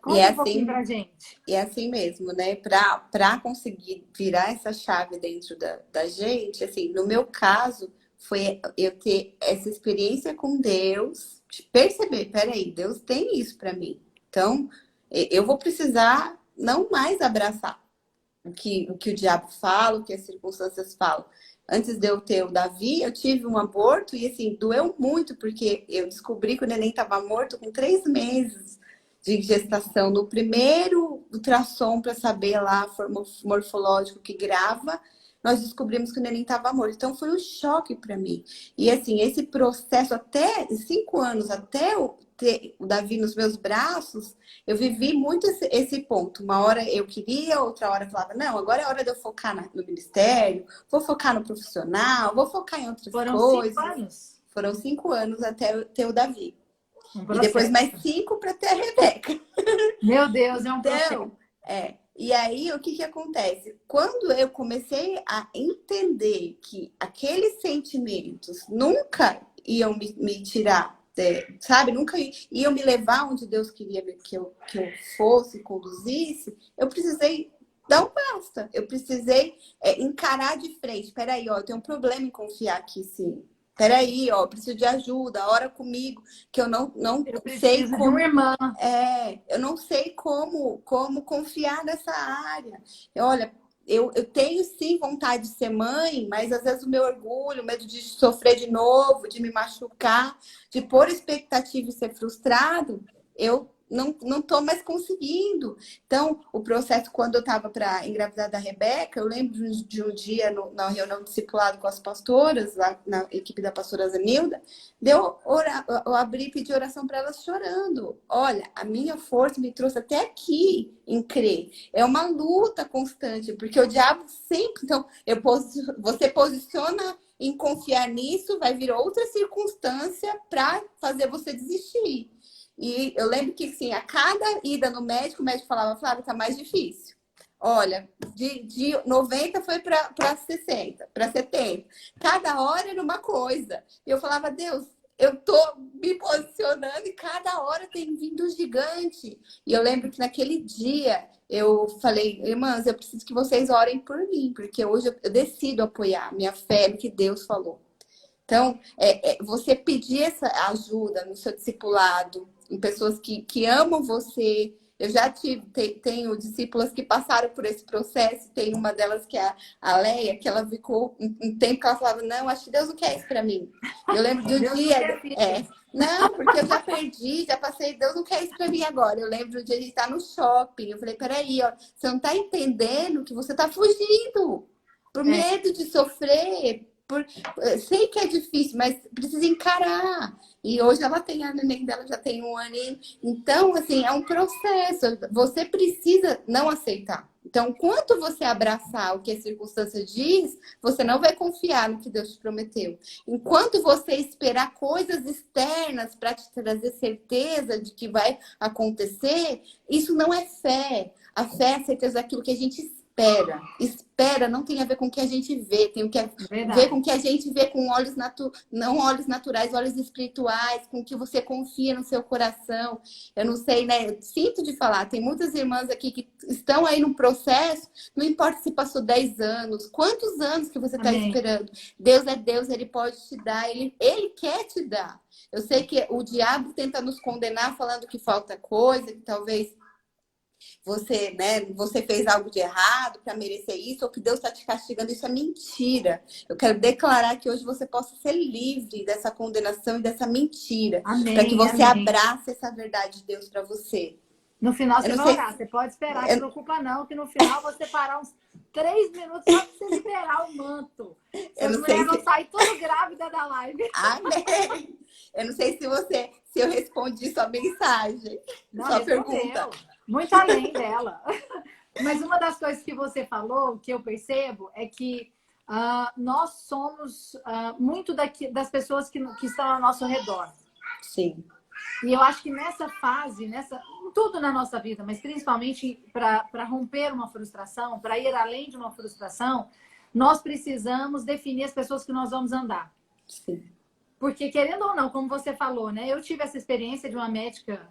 Conta um pouquinho pra gente. E é assim mesmo, né? Para conseguir virar essa chave dentro da gente, assim, no meu caso, foi eu ter essa experiência com Deus, de perceber, peraí, Deus tem isso para mim. Então, eu vou precisar não mais abraçar o que o diabo fala, o que as circunstâncias falam. Antes de eu ter o Davi, eu tive um aborto e, assim, doeu muito, porque eu descobri que o neném estava morto com 3 meses de gestação. No primeiro ultrassom, para saber lá, morfológico que grava, nós descobrimos que o neném estava morto. Então, foi um choque para mim. E, assim, esse processo, até 5 anos, até eu ter o Davi nos meus braços, eu vivi muito esse ponto. Uma hora eu queria, outra hora eu falava, não, agora é hora de eu focar no ministério, vou focar no profissional, vou focar em outras Foram 5 coisas. anos. Foram 5 anos até eu ter o Davi. Um E depois processo. mais 5 para ter a Rebeca. Meu Deus, é um processo. Então, e aí o que acontece? Quando eu comecei a entender que aqueles sentimentos nunca iam me tirar, sabe? Nunca iam me levar onde Deus queria que eu fosse, conduzisse, eu precisei dar um basta. Eu precisei encarar de frente. Peraí, ó, eu tenho um problema em confiar aqui, sim. Peraí, ó, preciso de ajuda, ora comigo, que eu não Eu sei preciso de como. uma irmã. Eu não sei como confiar nessa área. Olha, eu tenho sim vontade de ser mãe, mas às vezes o meu orgulho, o medo de sofrer de novo, de me machucar, de pôr expectativa e ser frustrado, eu não estou mais conseguindo. Então, o processo, quando eu estava para engravidar da Rebeca, eu lembro de um dia na reunião de discipulado com as pastoras, lá na equipe da pastora Zanilda, eu abri e pedi oração para elas chorando. Olha, a minha força me trouxe até aqui em crer. É uma luta constante, porque o diabo sempre... Então, você posiciona em confiar nisso, vai vir outra circunstância para fazer você desistir. E eu lembro que, assim, a cada ida no médico, o médico falava, Flávia, tá mais difícil. Olha, de 90 foi para 60, para 70. Cada hora era uma coisa. E eu falava, Deus, eu tô me posicionando e cada hora tem vindo um gigante. E eu lembro que naquele dia eu falei, irmãs, eu preciso que vocês orem por mim, porque hoje eu decido apoiar minha fé no que Deus falou. Então, você pedir essa ajuda no seu discipulado, em pessoas que amam você. Eu já tenho discípulas que passaram por esse processo. Tem uma delas que é a Leia, que ela ficou um tempo que ela falava, não, acho que Deus não quer isso para mim. Eu lembro de um Deus dia... não quer não, porque eu já perdi, já passei, Deus não quer isso para mim agora. Eu lembro de um dia a gente estar no shopping. Eu falei, peraí, ó, você não está entendendo que você está fugindo. Por medo de sofrer, sei que é difícil, mas precisa encarar. E hoje ela tem, a neném dela já tem 1 aninho. Então, assim, é um processo. Você precisa não aceitar. Então, enquanto você abraçar o que a circunstância diz, você não vai confiar no que Deus te prometeu. Enquanto você esperar coisas externas para te trazer certeza de que vai acontecer, isso não é fé. A fé é a certeza daquilo que a gente espera. Espera não tem a ver com o que a gente vê, tem que ver com o que a gente vê com olhos não olhos naturais, olhos espirituais, com o que você confia no seu coração. Eu não sei, né? Eu sinto de falar, tem muitas irmãs aqui que estão aí no processo, não importa se passou 10 anos, quantos anos que você está esperando. Deus é Deus, Ele pode te dar, Ele quer te dar. Eu sei que o diabo tenta nos condenar falando que falta coisa, que talvez você fez algo de errado para merecer isso, ou que Deus está te castigando, isso é mentira. Eu quero declarar que hoje você possa ser livre dessa condenação e dessa mentira, para que você abrace essa verdade de Deus para você. No final você vai orar, você pode esperar, não se preocupa não, que no final você parar uns 3 minutos só para você liberar o manto. As mulheres vão sair tudo grávida da live. Amém! Eu não sei se eu respondi sua mensagem, sua pergunta. Muito além dela. Mas uma das coisas que você falou, que eu percebo, é que nós somos muito das pessoas que estão ao nosso redor. Sim. E eu acho que nessa fase, tudo na nossa vida, mas principalmente para romper uma frustração, para ir além de uma frustração, nós precisamos definir as pessoas que nós vamos andar. Sim. Porque, querendo ou não, como você falou, né? Eu tive essa experiência de uma médica,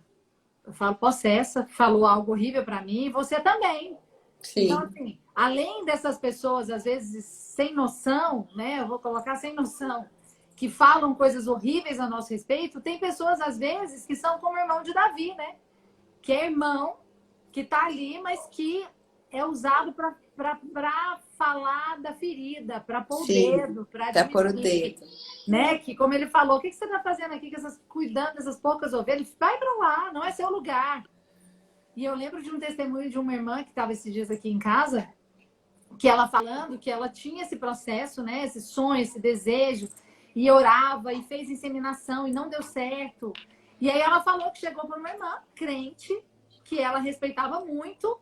eu falo possessa, falou algo horrível para mim, e você também. Sim. Então, assim, além dessas pessoas, às vezes, sem noção, né? Eu vou colocar sem noção, que falam coisas horríveis a nosso respeito, tem pessoas, às vezes, que são como o irmão de Davi, né? Que é irmão, que tá ali, mas que é usado para falar da ferida, para pôr o dedo, para pôr o dedo. Né? Que, como ele falou, o que você está fazendo aqui cuidando dessas poucas ovelhas? Vai para lá, não é seu lugar. E eu lembro de um testemunho de uma irmã que estava esses dias aqui em casa, que ela falando que ela tinha esse processo, né? Esse sonho, esse desejo, e orava, e fez inseminação, e não deu certo. E aí ela falou que chegou para uma irmã crente, que ela respeitava muito,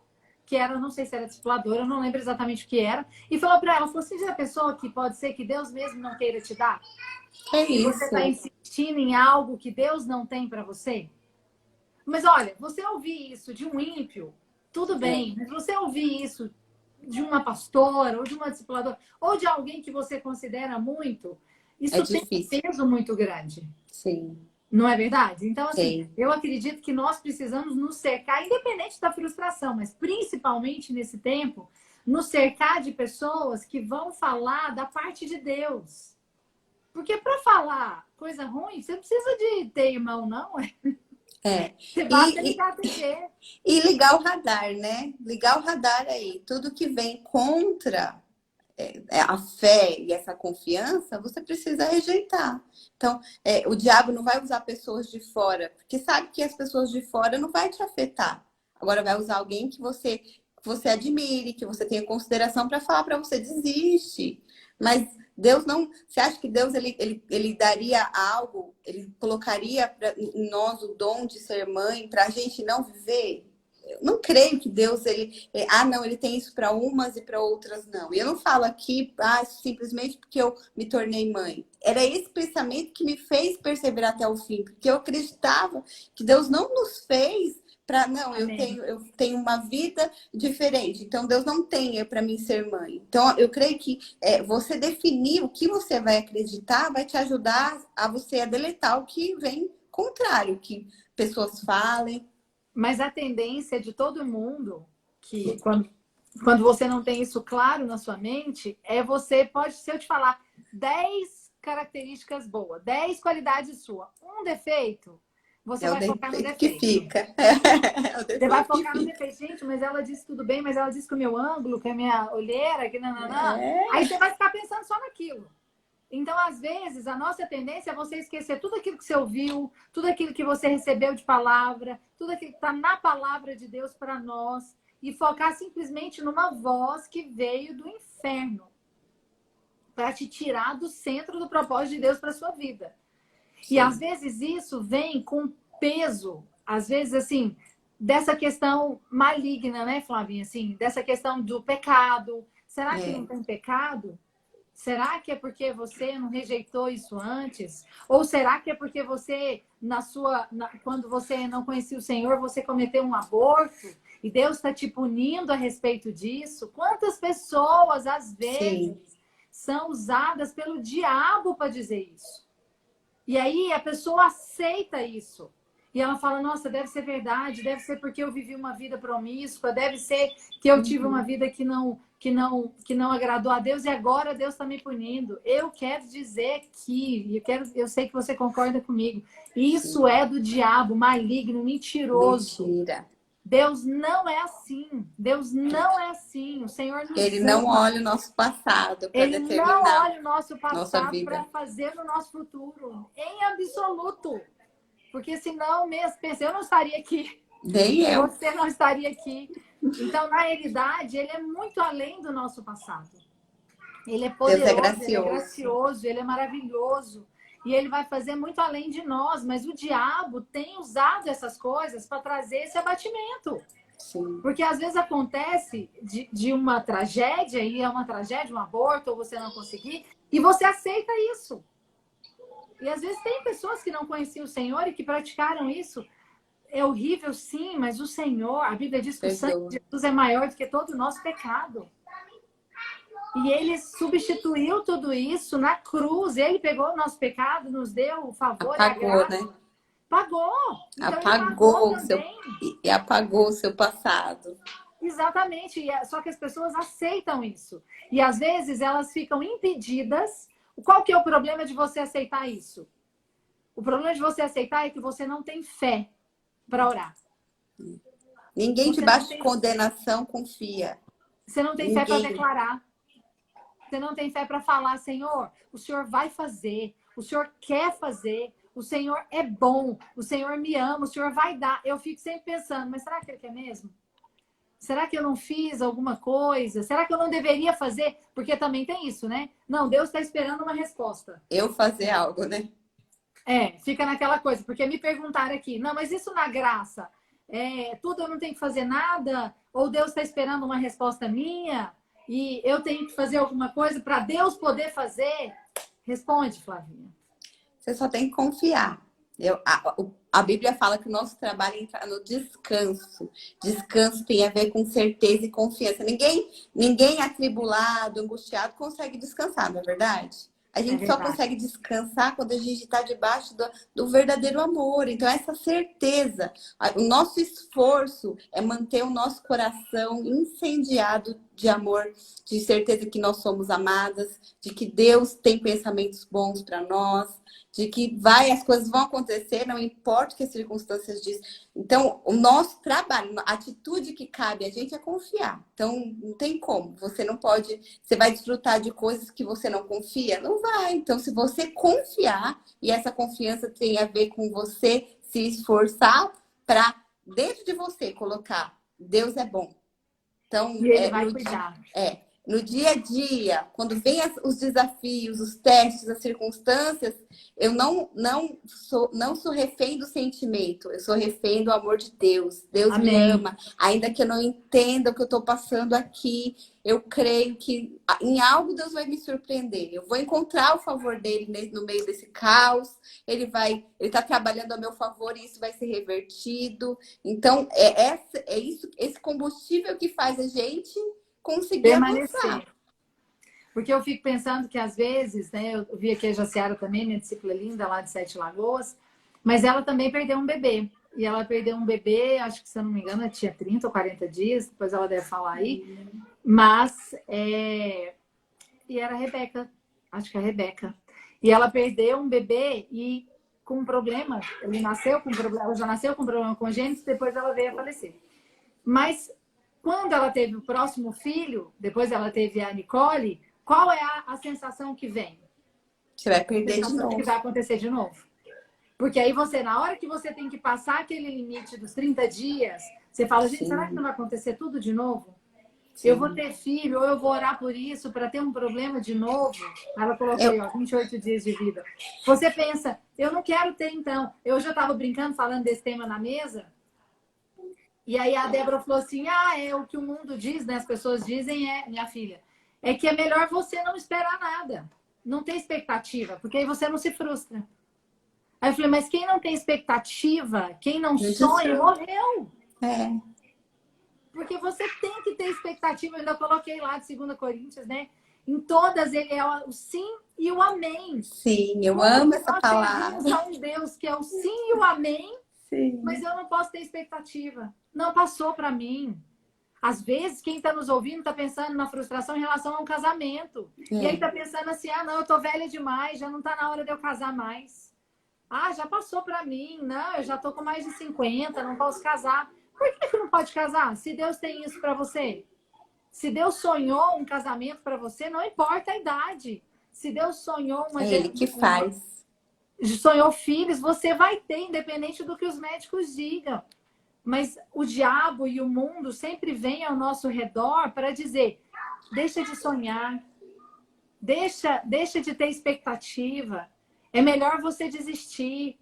que era, não sei se era discipuladora, eu não lembro exatamente o que era, e falou para ela, falou assim, já pensou que pode ser que Deus mesmo não queira te dar? É E você está isso. insistindo em algo que Deus não tem para você? Mas olha, você ouvir isso de um ímpio, tudo É, bem, mas você ouvir isso de uma pastora, ou de uma discipuladora, ou de alguém que você considera muito, é isso tem um difícil. peso muito grande. Sim, Não é verdade? Então, assim, tem. eu acredito que nós precisamos nos cercar, independente da frustração, mas principalmente nesse tempo, nos cercar de pessoas que vão falar da parte de Deus. Porque para falar coisa ruim, você não precisa de ter irmão, não. É. Você basta E, ligar a TV. e ligar o radar, né? Ligar o radar aí. Tudo que vem contra a fé e essa confiança, você precisa rejeitar. Então, o diabo não vai usar pessoas de fora, porque sabe que as pessoas de fora não vai te afetar. Agora vai usar alguém que você admire, que você tenha consideração para falar para você desiste. Mas Deus não. Você acha que Deus ele daria algo, ele colocaria em nós o dom de ser mãe para a gente não viver? Eu não creio que Deus, não, ele tem isso para umas e para outras não. E eu não falo aqui, simplesmente porque eu me tornei mãe. Era esse pensamento que me fez perseverar até o fim, porque eu acreditava que Deus não nos fez para, não, Amém. eu tenho uma vida diferente. Então, Deus não tem para mim ser mãe. Então, eu creio que você definir o que você vai acreditar vai te ajudar a você a deletar o que vem contrário, que pessoas falem. Mas a tendência de todo mundo, que quando você não tem isso claro na sua mente, se eu te falar 10 características boas, 10 qualidades suas, um defeito, você É o vai focar no defeito que defeito. fica. É o Você vai defeito que focar no fica. defeito. Gente, mas ela disse tudo bem, mas ela disse que o meu ângulo, que a minha olheira, que nananã. É, Aí você vai ficar pensando só naquilo. Então, às vezes, a nossa tendência é você esquecer tudo aquilo que você ouviu, tudo aquilo que você recebeu de palavra, tudo aquilo que está na palavra de Deus para nós e focar simplesmente numa voz que veio do inferno para te tirar do centro do propósito de Deus para sua vida. E às sim. vezes isso vem com peso, às vezes assim, dessa questão maligna, né, Flavinha? Assim, dessa questão do pecado. Será que não É, tem pecado? Será que é porque você não rejeitou isso antes? Ou será que é porque você, quando você não conhecia o Senhor, você cometeu um aborto e Deus está te punindo a respeito disso? Quantas pessoas, às vezes, sim. são usadas pelo diabo para dizer isso? E aí a pessoa aceita isso. E ela fala, nossa, deve ser verdade, deve ser porque eu vivi uma vida promíscua, deve ser que eu tive uma Uhum. vida que não agradou a Deus e agora Deus está me punindo. Eu quero dizer que, eu sei que você concorda comigo, isso Sim. é do diabo, maligno, mentiroso. Mentira. Deus não é assim. Deus não é assim. O Senhor Ele nos não ama. olha o nosso passado para Ele não determinar olha o nosso nossa passado para vida. fazer no nosso futuro, em absoluto. Porque senão, mesmo, pensa, eu não estaria aqui, Nem eu. você não estaria aqui. Então, na realidade, ele é muito além do nosso passado. Ele é Deus é poderoso, ele é gracioso. gracioso, ele é maravilhoso. E ele vai fazer muito além de nós. Mas o diabo tem usado essas coisas para trazer esse abatimento. Sim. Porque às vezes acontece de uma tragédia, e é uma tragédia, um aborto, ou você não conseguir, e você aceita isso. E às vezes tem pessoas que não conheciam o Senhor e que praticaram isso. É horrível, sim, mas o Senhor, a Bíblia diz que o sangue Perdoa. de Jesus é maior do que todo o nosso pecado. E ele substituiu tudo isso na cruz. Ele pegou o nosso pecado, nos deu o favor e a Apagou, né? graça. Pagou. Então ele pagou Apagou o seu também. e apagou o seu passado. Exatamente. Só que as pessoas aceitam isso. E às vezes elas ficam impedidas. Qual que é o problema de você aceitar isso? O problema de você aceitar é que você não tem fé para orar. Ninguém Você não debaixo de tem, condenação confia. você não tem fé para Ninguém. declarar. Você não tem fé para falar, Senhor, o Senhor vai fazer. O Senhor quer fazer. O Senhor é bom. O Senhor me ama. O Senhor vai dar. Eu fico sempre pensando, mas será que Ele quer mesmo? Será que eu não fiz alguma coisa? Será que eu não deveria fazer? Porque também tem isso, né? Não, Deus está esperando uma resposta. Eu fazer algo, né? Fica naquela coisa, porque me perguntaram aqui, não, mas isso na graça, tudo eu não tenho que fazer nada, ou Deus está esperando uma resposta minha, e eu tenho que fazer alguma coisa para Deus poder fazer? Responde, Flavinha. Você só tem que confiar. A Bíblia fala que o nosso trabalho é entrar no descanso. Descanso tem a ver com certeza e confiança. Ninguém atribulado, angustiado, consegue descansar, não é verdade? A É gente só verdade. consegue descansar quando a gente está debaixo do verdadeiro amor. Então, essa certeza, o nosso esforço é manter o nosso coração incendiado de amor, de certeza que nós somos amadas, de que Deus tem pensamentos bons para nós, de que as coisas vão acontecer, não importa o que as circunstâncias dizem. Então, o nosso trabalho, a atitude que cabe a gente é confiar. Então, não tem como. Você não pode, você vai desfrutar de coisas que você não confia? Não vai. Então, se você confiar, e essa confiança tem a ver com você se esforçar para, dentro de você, colocar Deus é bom. Então, E ele vai cuidar. no dia a dia, quando vem os desafios, os testes, as circunstâncias, eu não sou refém do sentimento, eu sou refém do amor de Deus. Deus me Amém. ama, ainda que eu não entenda o que eu estou passando aqui, eu creio que em algo Deus vai me surpreender. Eu vou encontrar o favor dele no meio desse caos. Ele está trabalhando a meu favor e isso vai ser revertido. Então, esse combustível que faz a gente conseguir Permanecer. avançar. Porque eu fico pensando que às vezes, né, eu vi aqui a Jaciara também, minha discípula linda lá de Sete Lagoas, mas ela também perdeu um bebê. E ela perdeu um bebê, acho que se eu não me engano, ela tinha 30 ou 40 dias, depois ela deve falar aí. Mas, e era a Rebeca, acho que é a Rebeca. E ela perdeu um bebê e com um problema, ele nasceu com problema, ela já nasceu com problema congênito, depois ela veio a falecer. Mas quando ela teve o próximo filho, depois ela teve a Nicole, qual é a sensação que vem? Você vai A perder de sensação de que vai novo. acontecer de novo. Porque aí você, na hora que você tem que passar aquele limite dos 30 dias, você fala, gente, será que não Sim, vai acontecer tudo de novo? Eu vou sim. ter filho, ou eu vou orar por isso para ter um problema de novo. Ela colocou Eu, aí, ó, 28 dias de vida. Você pensa, eu não quero ter então. Eu já estava brincando, falando desse tema na mesa, e aí a Débora falou assim: é o que o mundo diz, né? As pessoas dizem, minha filha, é que é melhor você não esperar nada, não ter expectativa, porque aí você não se frustra. Aí eu falei, mas quem não tem expectativa, quem não não sonha, desfruto. morreu. É, Porque você tem que ter expectativa. Eu ainda coloquei lá de 2 Coríntios, né? Em todas ele é o sim e o amém. sim, eu Como amo que essa nós servimos palavra. a um Deus que é o sim e o amém, mas Sim. eu não posso ter expectativa. Não passou para mim. Às vezes, quem está nos ouvindo está pensando na frustração em relação a um casamento. E aí É. está pensando assim, não, eu tô velha demais, já não está na hora de eu casar mais. Já passou para mim. Não, eu já tô com mais de 50, não posso casar. Por que não pode casar? Se Deus tem isso para você. Se Deus sonhou um casamento para você, não importa a idade. Se Deus sonhou É ele que faz. sonhou filhos, você vai ter, independente do que os médicos digam. Mas o diabo e o mundo sempre vêm ao nosso redor para dizer: deixa de sonhar, deixa de ter expectativa. É melhor você desistir.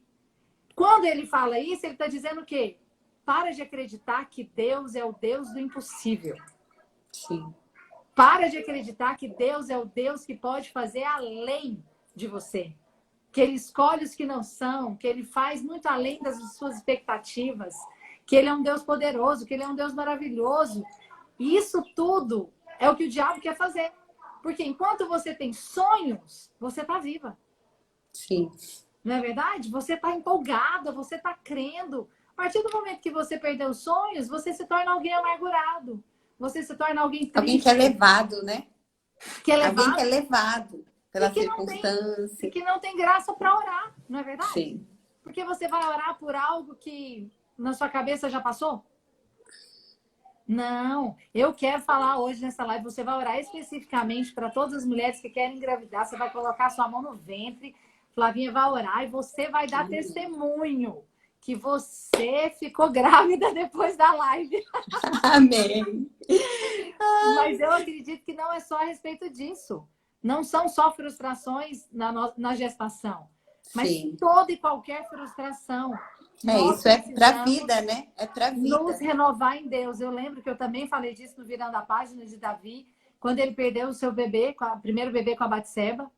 Quando ele fala isso, ele está dizendo o quê? Para de acreditar que Deus é o Deus do impossível. Sim. Para de acreditar que Deus é o Deus que pode fazer além de você. Que Ele escolhe os que não são, que Ele faz muito além das suas expectativas, que Ele é um Deus poderoso, que Ele é um Deus maravilhoso. E isso tudo é o que o diabo quer fazer. Porque enquanto você tem sonhos, você está viva. Sim. Não é verdade? Você está empolgada, você está crendo. A partir do momento que você perdeu os sonhos, você se torna alguém amargurado. Você se torna alguém Alguém que é triste, levado, né? que é Alguém que é levado levado e pela circunstância. que não tem graça para orar, não é verdade? Sim. Porque você vai orar por algo que na sua cabeça já passou? Não, eu quero falar hoje nessa live. Você vai orar especificamente para todas as mulheres que querem engravidar. Você vai colocar sua mão no ventre. Flavinha vai orar e você vai dar testemunho que você ficou grávida depois da live. Amém. Mas eu acredito que não é só a respeito disso. Não são só frustrações na gestação. Mas Sim. toda e qualquer frustração, nós Isso é pra precisamos vida, né? É pra nos vida. renovar em Deus. Eu lembro que eu também falei disso no Virando a Página de Davi, quando ele perdeu o seu bebê, o primeiro bebê com a Batseba.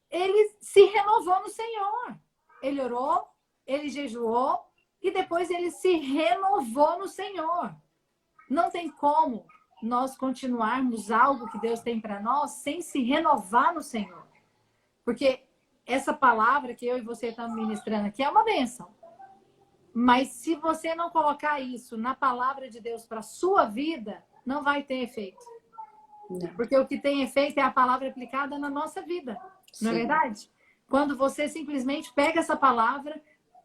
Ele se renovou no Senhor. Ele orou, ele jejuou e depois ele se renovou no Senhor. Não tem como nós continuarmos algo que Deus tem para nós sem se renovar no Senhor. Porque essa palavra que eu e você estamos ministrando aqui é uma bênção. Mas se você não colocar isso na palavra de Deus para a sua vida, não vai ter efeito. Não. Porque o que tem efeito é a palavra aplicada na nossa vida. Não é Sim. verdade? Quando você simplesmente pega essa palavra,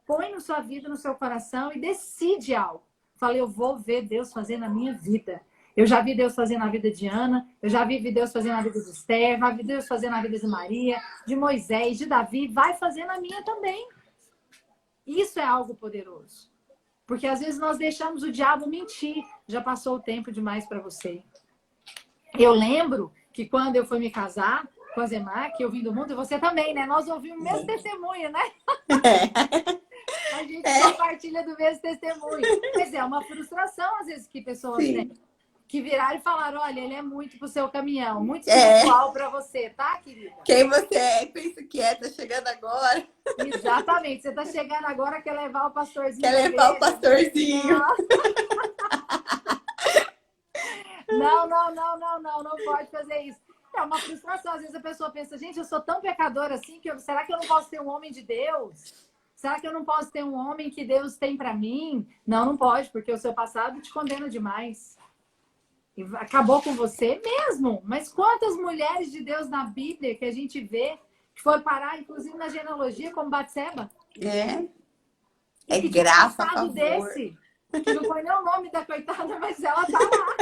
põe na sua vida, no seu coração e decide algo. Fala, eu vou ver Deus fazer na minha vida. Eu já vi Deus fazer na vida de Ana, eu já vi Deus fazer na vida de Esther, já vi Deus fazer na vida de Maria, de Moisés, de Davi, vai fazer na minha também. Isso é algo poderoso. Porque às vezes nós deixamos o diabo mentir. Já passou o tempo demais para você. Eu lembro que quando eu fui me casar com a Zemar, que eu vim do mundo, e você também, né? Nós ouvimos o mesmo testemunho, né? A gente compartilha do mesmo testemunho. Mas é uma frustração, às vezes, que pessoas têm. Que viraram e falaram, olha, ele é muito pro seu caminhão, muito espiritual para você, tá, querida? Quem você é? Pensa que é, tá chegando agora. Exatamente, você tá chegando agora, quer levar o pastorzinho. Quer levar o pastorzinho. Não pode fazer isso. É uma frustração. Às vezes a pessoa pensa, gente, eu sou tão pecadora assim, será que eu não posso ter um homem de Deus? Será que eu não posso ter um homem que Deus tem para mim? Não, não pode, porque o seu passado te condena demais. E acabou com você mesmo. Mas quantas mulheres de Deus na Bíblia que a gente vê que foi parar, inclusive na genealogia, como Batseba? É graça, a favor. Desse, que não foi nem o nome da coitada, mas ela tá lá.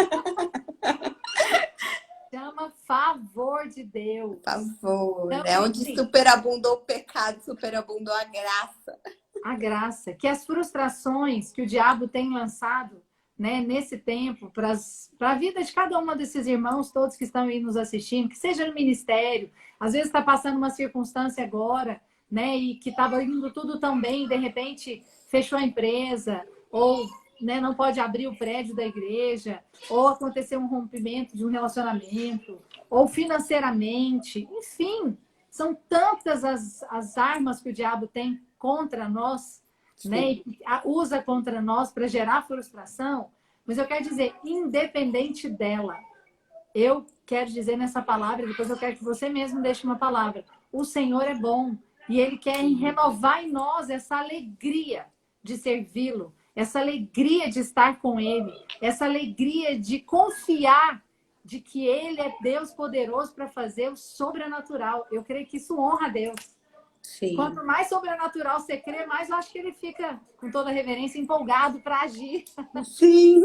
Chama favor de Deus. Favor. Então, é onde superabundou o pecado, superabundou a graça. A graça. Que as frustrações que o diabo tem lançado, né, nesse tempo, para a vida de cada um desses irmãos, todos que estão aí nos assistindo, que seja no ministério, às vezes está passando uma circunstância agora, né, e que estava indo tudo tão bem, de repente fechou a empresa, ou, né, não pode abrir o prédio da igreja, ou aconteceu um rompimento de um relacionamento, ou financeiramente, enfim, são tantas as armas que o diabo tem contra nós, né, e usa contra nós para gerar frustração, mas eu quero dizer, independente dela, eu quero dizer nessa palavra, depois eu quero que você mesmo deixe uma palavra, o Senhor é bom, e Ele quer renovar em nós essa alegria de servi-lo, essa alegria de estar com Ele, essa alegria de confiar de que Ele é Deus poderoso para fazer o sobrenatural. Eu creio que isso honra a Deus. Sim. Quanto mais sobrenatural você crê, mais eu acho que ele fica, com toda reverência, empolgado para agir. Sim.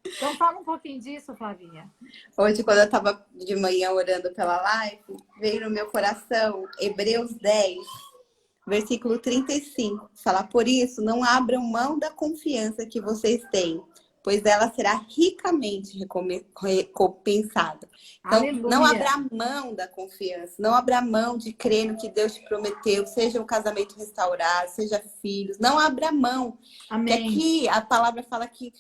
Então fala um pouquinho disso, Flavinha. Hoje, quando eu estava de manhã orando pela live, veio no meu coração Hebreus 10, versículo 35. Fala, por isso, não abram mão da confiança que vocês têm, pois ela será ricamente recompensada. Então, aleluia. Não abra mão da confiança, não abra mão de crer no que Deus te prometeu, seja um casamento restaurado, seja filhos, não abra mão. Amém. Porque aqui a palavra fala que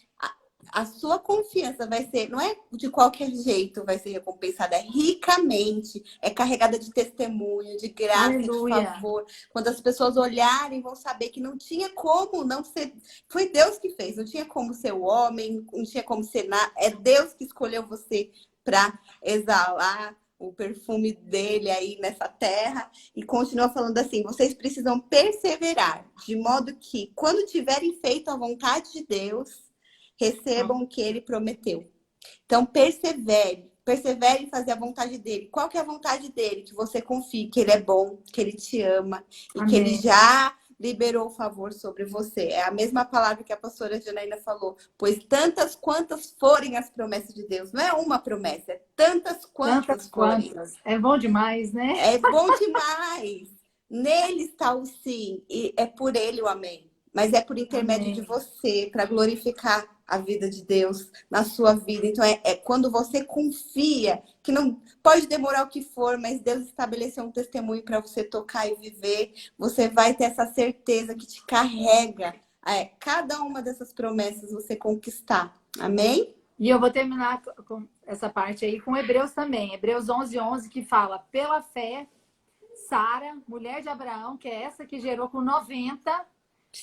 a sua confiança vai ser, não é de qualquer jeito vai ser recompensada, é ricamente, é carregada de testemunho, de graça, aleluia. De favor. Quando as pessoas olharem, vão saber que não tinha como não ser, foi Deus que fez, não tinha como ser o homem, não tinha como ser nada, é Deus que escolheu você para exalar o perfume dele aí nessa terra, e continua falando assim, vocês precisam perseverar, de modo que, quando tiverem feito a vontade de Deus, recebam o que ele prometeu. Então, persevere em fazer a vontade dele. Qual que é a vontade dele? Que você confie que ele é bom, que ele te ama e amém. Que ele já liberou o favor sobre você. É a mesma palavra que a pastora Janaína falou. Pois tantas quantas forem as promessas de Deus. Não é uma promessa, é tantas quantas forem. É bom demais, né? É bom demais. Nele está o sim e é por ele o amém. Mas é por intermédio amém. De você, para glorificar a vida de Deus na sua vida. Então, é quando você confia, que não pode demorar o que for, mas Deus estabeleceu um testemunho para você tocar e viver. Você vai ter essa certeza que te carrega. Cada uma dessas promessas você conquistar. Amém? E eu vou terminar com essa parte aí com Hebreus também. Hebreus 11:11, que fala: pela fé, Sara, mulher de Abraão, que é essa que gerou com 90,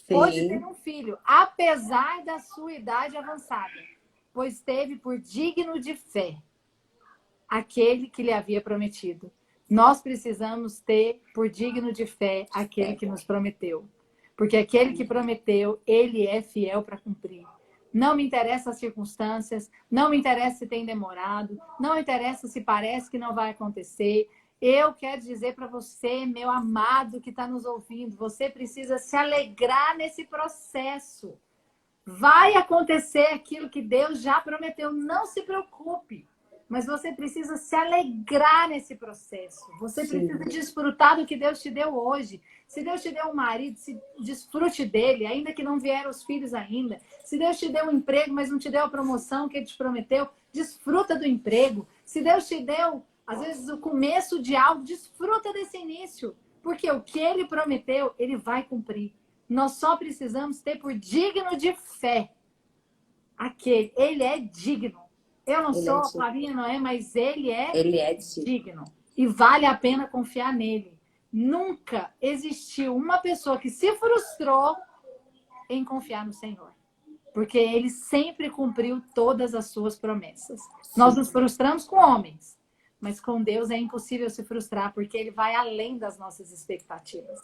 pôde ter Sim. um filho, apesar da sua idade avançada, pois teve por digno de fé aquele que lhe havia prometido. Nós precisamos ter por digno de fé aquele que nos prometeu. Porque aquele que prometeu, ele é fiel para cumprir. Não me interessa as circunstâncias, não me interessa se tem demorado, não interessa se parece que não vai acontecer. Eu quero dizer para você, meu amado que está nos ouvindo, você precisa se alegrar nesse processo. Vai acontecer aquilo que Deus já prometeu, não se preocupe. Mas você precisa se alegrar nesse processo. Você precisa desfrutar do que Deus te deu hoje. Se Deus te deu um marido, desfrute dele, ainda que não vieram os filhos ainda. Se Deus te deu um emprego, mas não te deu a promoção que ele te prometeu, desfruta do emprego. Se Deus te deu, às vezes, o começo de algo, desfruta desse início. Porque o que ele prometeu, ele vai cumprir. Nós só precisamos ter por digno de fé aquele. Ele é digno. Eu não sou, a Flavinha não é, mas ele é digno. E vale a pena confiar nele. Nunca existiu uma pessoa que se frustrou em confiar no Senhor. Porque ele sempre cumpriu todas as suas promessas. Nós nos frustramos com homens, mas com Deus é impossível se frustrar, porque ele vai além das nossas expectativas.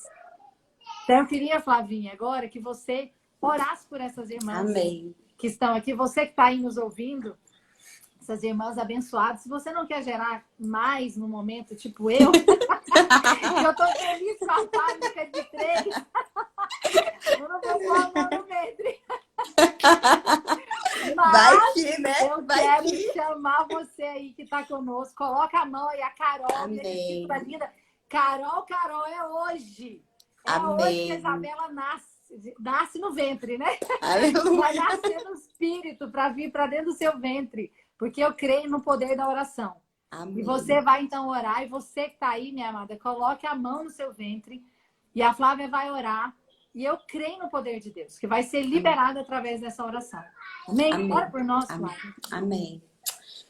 Então, eu queria, Flavinha, agora que você orasse por essas irmãs que estão aqui. Você que está aí nos ouvindo, essas irmãs abençoadas. Se você não quer gerar mais no momento, tipo eu estou feliz com a fábrica de 3. Eu não vou pôr a mão no ventre. Mas vai que, né? Eu quero chamar você aí que está conosco. Coloca a mão aí, a Carol. Linda. Carol, é hoje. É hoje que a Isabela nasce no ventre, né? Aleluia. Vai nascer no espírito para vir para dentro do seu ventre. Porque eu creio no poder da oração. Amém. E você vai então orar. E você que está aí, minha amada, coloque a mão no seu ventre. E a Flávia vai orar. E eu creio no poder de Deus, que vai ser liberado através dessa oração. Amém? Ora por nós, Flávia. Amém.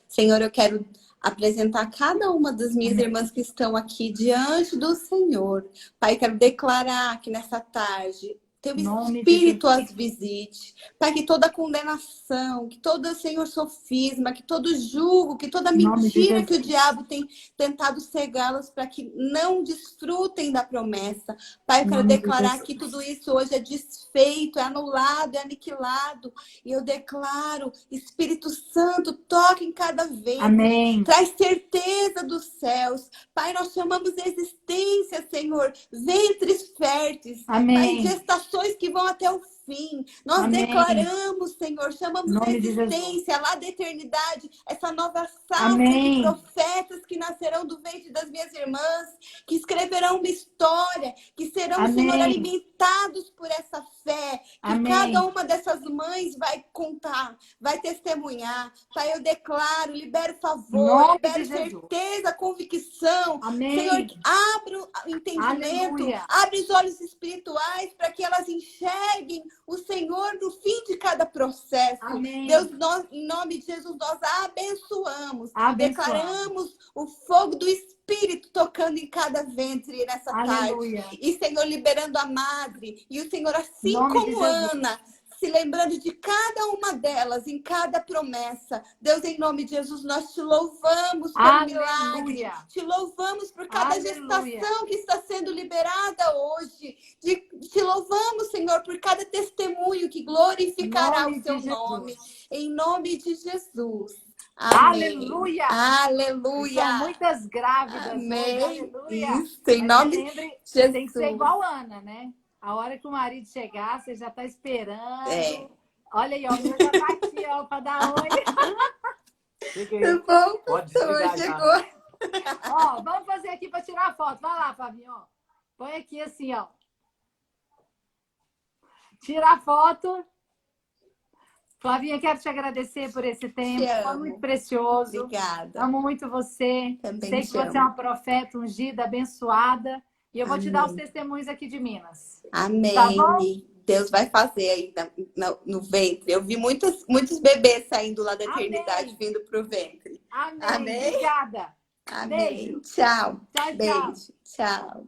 Senhor, eu quero apresentar cada uma das minhas irmãs que estão aqui diante do Senhor. Pai, quero declarar que nessa tarde teu Espírito as visite. Pai, que toda condenação, que todo, Senhor, sofisma, que todo julgo, que toda mentira que o diabo tem tentado cegá-las para que não desfrutem da promessa. Pai, eu quero declarar que tudo isso hoje é desfeito, é anulado, é aniquilado. E eu declaro, Espírito Santo, toque em cada ventre. Traz certeza dos céus. Pai, nós chamamos de existência, Senhor, ventres férteis. Pai, gestações que vão até o fim. Nós declaramos, Senhor, chamamos de existência lá da eternidade, essa nova safra de profetas que nascerão do ventre das minhas irmãs, que escreverão uma história, que serão, Senhor, alimentados por essa fé, que cada uma dessas mães vai contar, vai testemunhar. Pai, eu declaro, libero favor, libero certeza, convicção. Senhor, abre o entendimento, abre os olhos espirituais para que elas enxerguem o Senhor no fim de cada processo. Deus, em nome de Jesus, nós abençoamos. Declaramos o fogo do Espírito tocando em cada ventre nessa tarde. E, Senhor, liberando a madre. E o Senhor, assim como Ana, se lembrando de cada uma delas, em cada promessa. Deus, em nome de Jesus, nós te louvamos pelo milagre. Te louvamos por cada gestação que está sendo liberada hoje. Te louvamos, Senhor, por cada testemunho que glorificará o seu nome. Em nome de Jesus. Amém. Aleluia! Aleluia! São muitas grávidas. Amém. Aleluia! Isso, em nome de Jesus. Tem que ser igual Ana, né? A hora que o marido chegar, você já está esperando. Olha aí, ó, o meu já tá aqui, ó, para dar oi. Cheguei. Tá bom, pastor, chegou. Ó, vamos fazer aqui para tirar a foto. Vai lá, Fabinho, ó. Põe aqui assim, ó. Tira a foto. Flavinha, quero te agradecer por esse Te tempo, foi muito amo. precioso. Obrigada. Amo muito você. Também Sei que te você é uma amo. profeta ungida, abençoada. E eu vou te dar os Amém. testemunhos aqui de Minas. Tá bom? Amém. Deus vai fazer aí no ventre. Eu vi muitos bebês saindo lá da eternidade, Amém. vindo para o ventre. Amém. Amém? Obrigada. Amém. Beijo. Tchau. Tchau, tchau. Beijo. Tchau.